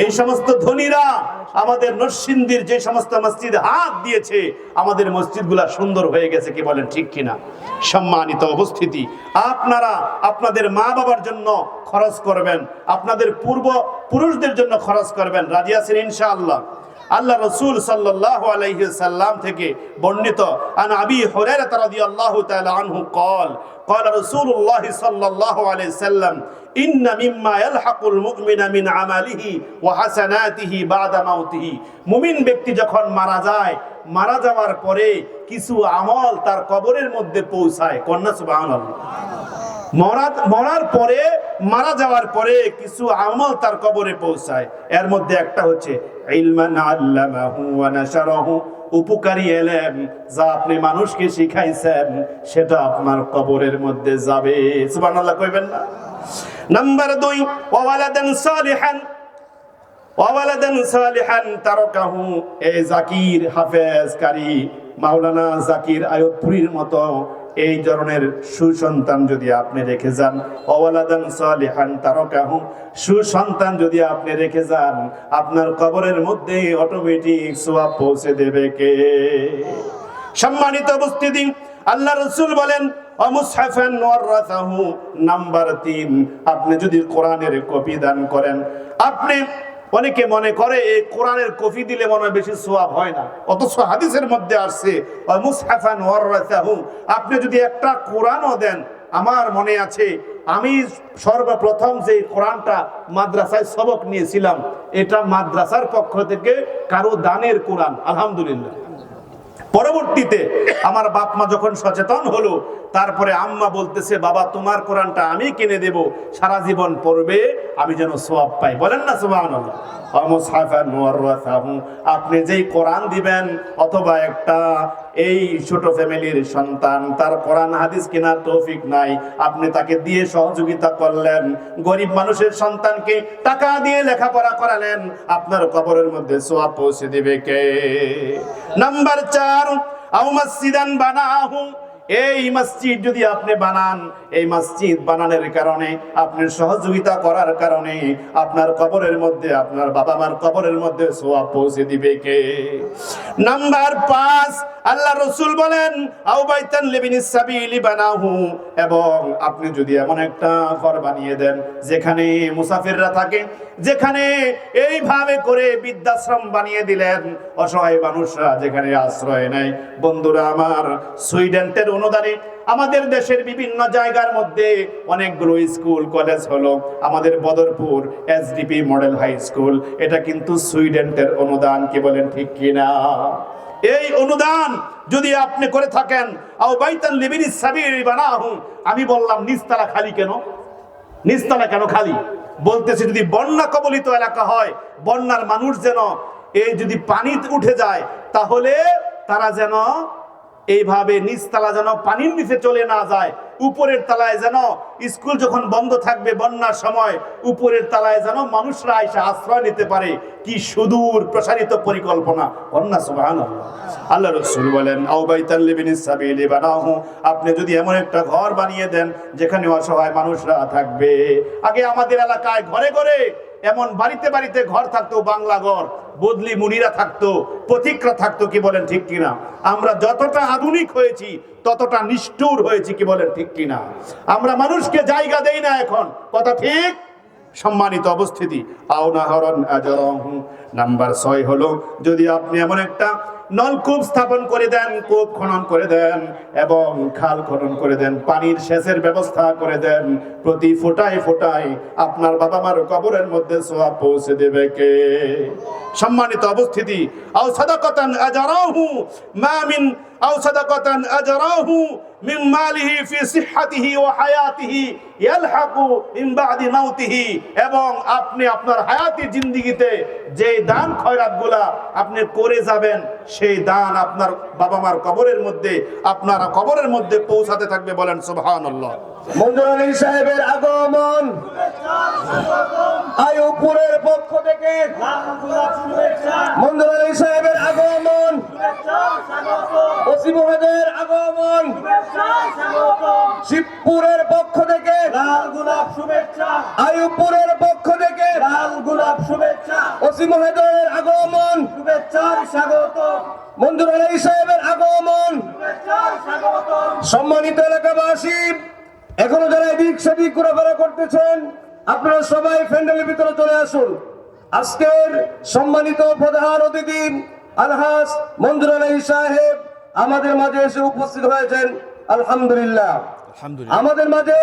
S1: এই সমস্ত ধনীরা আমাদের নরসিংদীর যে সমস্ত মসজিদ হাত দিয়েছে, আমাদের মসজিদগুলা সুন্দর হয়ে গেছে, কি বলেন, ঠিক কিনা? সম্মানিত উপস্থিতি, আপনারা আপনাদের মা বাবার জন্য খরচ করবেন, আপনাদের পূর্ব পুরুষদের জন্য খরচ করবেন, রাজি আছেন ইনশাআল্লাহ? আল্লাহ রাসূল সাল্লাল্লাহু আলাইহি সাল্লাম থেকে বর্ণিত, আন আবি হুরায়রা রাদিয়াল্লাহু তাআলা আনহু قال قال رسول الله صلى الله عليه وسلم إن مما يلحق المؤمن من عمله وحسناته بعد موته। মুমিন ব্যক্তি যখন মারা যায়, মারা যাওয়ার পরে কিছু আমল তার কবরের মধ্যে পৌঁছায়। কন্যা সুবহানাল্লাহ। মরার পরে, মারা যাওয়ার পরে কিছু আমল তার কবরে পৌঁছায়। এর মধ্যে একটা হচ্ছে ইলমান আল্লামাহু ওয়া নাশারাহু, উপকারী এলেম যা আপনি মানুষকে শিখাইছেন সেটা আপনার কবরের মধ্যে যাবে। সুবহানাল্লাহ কইবেন না? নাম্বার 2, ওয়ালাদান সালিহান তারাকাহু, এই জাকির হাফেজ কারি মাওলানা জাকির আয়ুবপুরীর মতো এই ধরনের সুসন্তান যদি আপনি রেখে যান, ওয়ালাদান সালিহান তারাকাহু, সুসন্তান যদি আপনি রেখে যান, আপনার কবরের মধ্যে অটোমেটিক সওয়াব পৌঁছে দেবে কে? সম্মানিত উপস্থিতি, আল্লাহ রাসূল বলেন মুসহাফান ওয়ারাসাহু, নাম্বার 3, আপনি যদি কোরআনের কপি দান করেন, আপনি অনেকে মনে করে এই কোরআনের কপি দিলে মনে হয় বেশি সওয়াব হয় না, অথচ হাদিসের মধ্যে আসছে মুসহাফান ওয়ারাসাহু, আপনি যদি একটা কোরআনও দেন, আমার মনে আছে আমি সর্বপ্রথম যে কোরআনটা মাদ্রাসায় সবক নিয়েছিলাম, এটা মাদ্রাসার পক্ষ থেকে কারো দানের কোরআন, আলহামদুলিল্লাহ। পরবর্তীতে আমার বাপ মা যখন সচেতন হলো, তারপরে আম্মা বলতেছে, বাবা তোমার কোরআনটা আমি কিনে দেব, সারা জীবন পড়বে, আমি যেন সওয়াব পাই। বলেন না সুবহানাল্লাহ। মুসহাফান ওয়ারাসাহু, আপনি যেই কোরআন দিবেন, অথবা একটা এই ছোট ফ্যামিলির সন্তান, তার কোরআন হাদিস কেনার তৌফিক নাই, আপনি তাকে দিয়ে সহযোগিতা করলেন, গরিব মানুষের সন্তানকে টাকা দিয়ে লেখাপড়া করালেন, আপনার কবরের মধ্যে সওয়াব পৌঁছে দিবে কে? নাম্বার 4, আও মসজিদান বানাহু, এই মসজিদ যদি আপনি বানান, এই মসজিদ বানানোর কারণে, আপনি সহযোগিতা করার কারণে আপনার কবরের মধ্যে, আপনার বাবা মার কবরের মধ্যে সওয়াব পৌঁছে দিবে কে? নাম্বার 5, আল্লাহ রাসূল বলেন আও বাইতান লিবিনিস সাবিলি বানাহু, এবং আপনি যদি এমন একটা ঘর বানিয়ে দেন যেখানে মুসাফিররা থাকে, যেখানে এইভাবে করে বৃদ্ধাশ্রম বানিয়ে দিলেন, অসহায় মানুষরা যেখানে আশ্রয় নেয়। বন্ধুরা আমার, সুইডেনের অনুদানে আমাদের দেশের বিভিন্ন জায়গার মধ্যে অনেকগুলো স্কুল কলেজ হলো। আমাদের Badarpur SDP model high school, এটা কিন্তু সুইডেনের অনুদান, কি বলেন ঠিক কিনা? এই অনুদান যদি আপনি করে থাকেন, আও বাইতান লিবিনিস সাবিলি বানাহু, আমি বললাম নিচতলা খালি কেন? নিচতলা কেন খালি? বলতেছি যদি বন্যা কবলিত এলাকা হয়, বন্যার মানুষ যেন এই যদি পানি উঠে যায়, তাহলে তারা যেন এইভাবে নিচতলা যেন পানির নিচে চলে না যায়, উপরের তলায় যেন স্কুল যখন বন্ধ থাকবে বন্যার সময়, উপরের তলায় যেন মানুষরা এসে আশ্রয় নিতে পারে। কি সুদূর প্রসারিত পরিকল্পনা! কন্যা সুবহানাল্লাহ। আল্লাহ রাসূল বলেন আও বাইতাল লিবিনিস সাবিলি বানাহু, আপনি যদি এমন একটা ঘর বানিয়ে দেন যেখানে অসহায় মানুষরা থাকবে। আগে আমাদের এলাকায় ঘরে ঘরে, এমন বাড়িতে বাড়িতে ঘর থাকতো, বাংলা ঘর, বদলি মুনিরা থাকতো, পথিকরা থাকতো, কি বলেন ঠিক কিনা? আমরা যতটা আধুনিক হয়েছি ততটা নিষ্ঠুর হয়েছি, কি বলেন ঠিক কিনা? আমরা মানুষকে জায়গা দেই না এখন, কথা ঠিক? সম্মানিত উপস্থিতি, আও নাহরান আজরাহু, নাম্বার 6 হলো যদি আপনি এমন একটা নলকূপ স্থাপন করে দেন, কূপ খনন করে দেন এবং খাল খনন করে দেন, পানির সেচের ব্যবস্থা করে দেন, প্রতি ফোঁটায় ফোঁটায় আপনার বাবা মার কবরের মধ্যে সওয়াব পৌঁছে দেবে কে? সম্মানিত উপস্থিতি, আও সাদাকাতান আজরাহু মা মিন আও সাদাকাতান আজরাহু মিন মালিহি ফি সিহহাতিহি ওয়া হায়াতিহি ইয়ালহাকু মিন বাদি মাউতিহি, এবং আপনি আপনার হায়াতি জিন্দেগিতে যে দান খয়রাতগুলা আপনি করে যাবেন, সেই দান আপনার বাবা মার কবরের মধ্যে, আপনার কবরের মধ্যে পৌঁছাতে থাকবে। বলেন সুবহানাল্লাহ।
S2: মঞ্জুর আলী সাহেবের আগমন আইয়ুবপুরের পক্ষ থেকে, মঞ্জুর আলী সাহেবের আগমন, ওসি মহোদয়ের আগমন, শিবপুরের পক্ষ থেকে লাল গোলাপ শুভেচ্ছা, আইয়ুবপুরের পক্ষ থেকে লাল গোলাপ শুভেচ্ছা, ওসি মহোদয়ের আগমন, শুভেচ্ছার স্বাগত, মঞ্জুর আলী সাহেবের আগমন, শুভেচ্ছার স্বাগত। সম্মানিত এলাকাবাসী, এখনো যারা এদিক সেদিক ঘোরাফেরা করতেছেন, আপনারা সবাই প্যান্ডেলের ভিতরে চলে আসুন। আজকের সম্মানিত প্রধান অতিথি আলহাজ মঞ্জুর আলী সাহেব আমাদের মাঝে এসে উপস্থিত হয়েছেন। আলহামদুলিল্লাহ। আমাদের মাঝে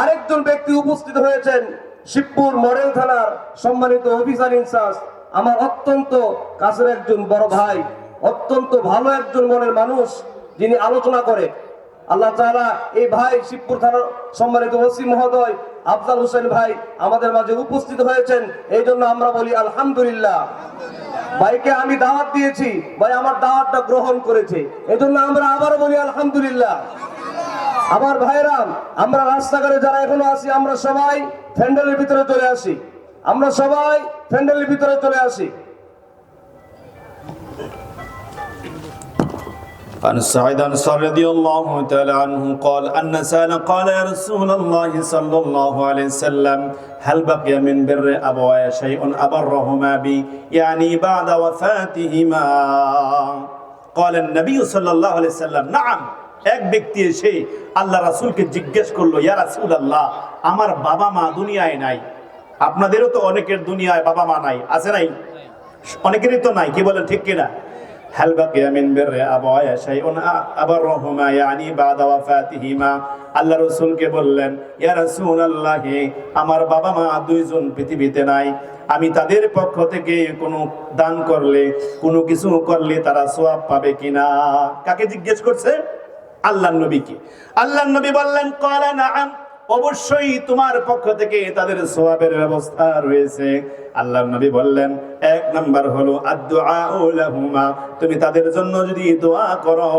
S2: আরেকজন ব্যক্তি উপস্থিত হয়েছেন, শিবপুর মডেল থানার সম্মানিত অফিসার ইনচার্জ, আমার অত্যন্ত কাছের একজন বড় ভাই, অত্যন্ত ভালো একজন মনের মানুষ, যিনি আলোচনা করে আল্লাহ তাআলা এই ভাই শিবপুর থানার সম্মানিত ওসি মহোদয় আফজাল হোসেন ভাই আমাদের মাঝে উপস্থিত হয়েছেন, এই জন্য আমরা বলি আলহামদুলিল্লাহ। ভাইকে আমি দাওয়াত দিয়েছি, ভাই আমার দাওয়াতটা গ্রহণ করেছে, এই জন্য আমরা আবার বলি আলহামদুলিল্লাহ। আমার ভাইরাম, আমরা রাস্তাঘাটে যারা এখনো আছি, আমরা সবাই প্যান্ডেলের ভিতরে চলে আসি, আমরা সবাই প্যান্ডেলের ভিতরে চলে আসি।
S1: عن سعيد أنصار رضي الله تعالى عنه قال أن سأل قال يا رسول الله صلى الله عليه وسلم هل بقي من بر أبواي شيء أبرهما بي يعني بعد وفاتهما قال النبي صلى الله عليه وسلم نعم। এক ব্যক্তি এসে আল্লাহ রাসূলকে জিজ্ঞেস করলো, ইয়া রাসূলুল্লাহ, আমার বাবা মা দুনিয়ায় নাই, আপনাদেরও তো অনেকের দুনিয়ায় বাবা মা নাই, আছে নাই? অনেকেরই তো নাই, কি বলেন ঠিক কিনা? هل بقي من بر أبواي شيء أبرهما يعني بعد وفاتهما আল্লাহ রাসূলকে বললেন, ইয়া রাসূলুল্লাহ, আমার বাবা মা দুইজন পৃথিবীতে নাই, আমি তাদের পক্ষ থেকে কোনো দান করলে, কোনো কিছু করলে তারা সওয়াব পাবে কিনা? কাকে জিজ্ঞেস করছে? আল্লাহর নবীকে। আল্লাহর নবী বললেন, ক্বালা নাআম, অবশ্যই তোমার পক্ষ থেকে তাদের সওয়াবের ব্যবস্থা রয়েছে। আল্লাহর নবী বললেন, এক নাম্বার হলো আদ-দুআউ লাহুমা, তুমি তাদের জন্য যদি দোয়া করো,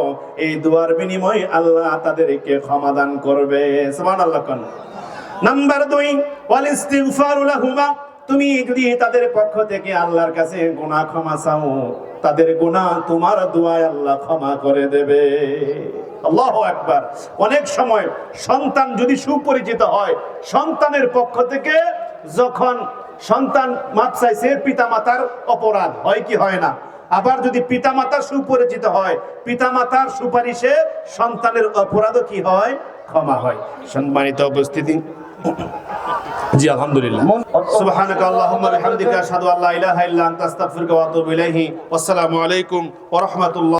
S1: এই দোয়ার বিনিময়ে আল্লাহ তাদেরকে ক্ষমা দান করবে। সুবহানাল্লাহ। নাম্বার 2 ওয়াল ইস্তিগফারু লাহুমা, তুমি যদি তাদের পক্ষ থেকে আল্লাহর কাছে গুনাহ ক্ষমা চাও, তাদের গুনাহ তোমার দোয়ায় আল্লাহ ক্ষমা করে দেবে। আল্লাহু আকবার। অনেক সময় সন্তান যদি সুপরিচিত হয়, সন্তানের পক্ষ থেকে যখন সন্তান মাপ চাইছে, পিতামাতার অপরাধ হয় কি হয় না? আবার যদি পিতামাতা সুপরিচিত হয়, পিতামাতার সুপারিশে সন্তানের অপরাধও কি হয়? ক্ষমা হয়। সম্মানিত উপস্থিতি, জি আলহামদুলিল্লাহ। সুবহানাকা আল্লাহুম্মা বিহামদিকা আশহাদু আল্লা ইলাহা ইল্লা আনতা আস্তাগফিরুকা ওয়া আতুবু ইলাইহি। আসসালামু আলাইকুম ওয়া রাহমাতুল্লাহ।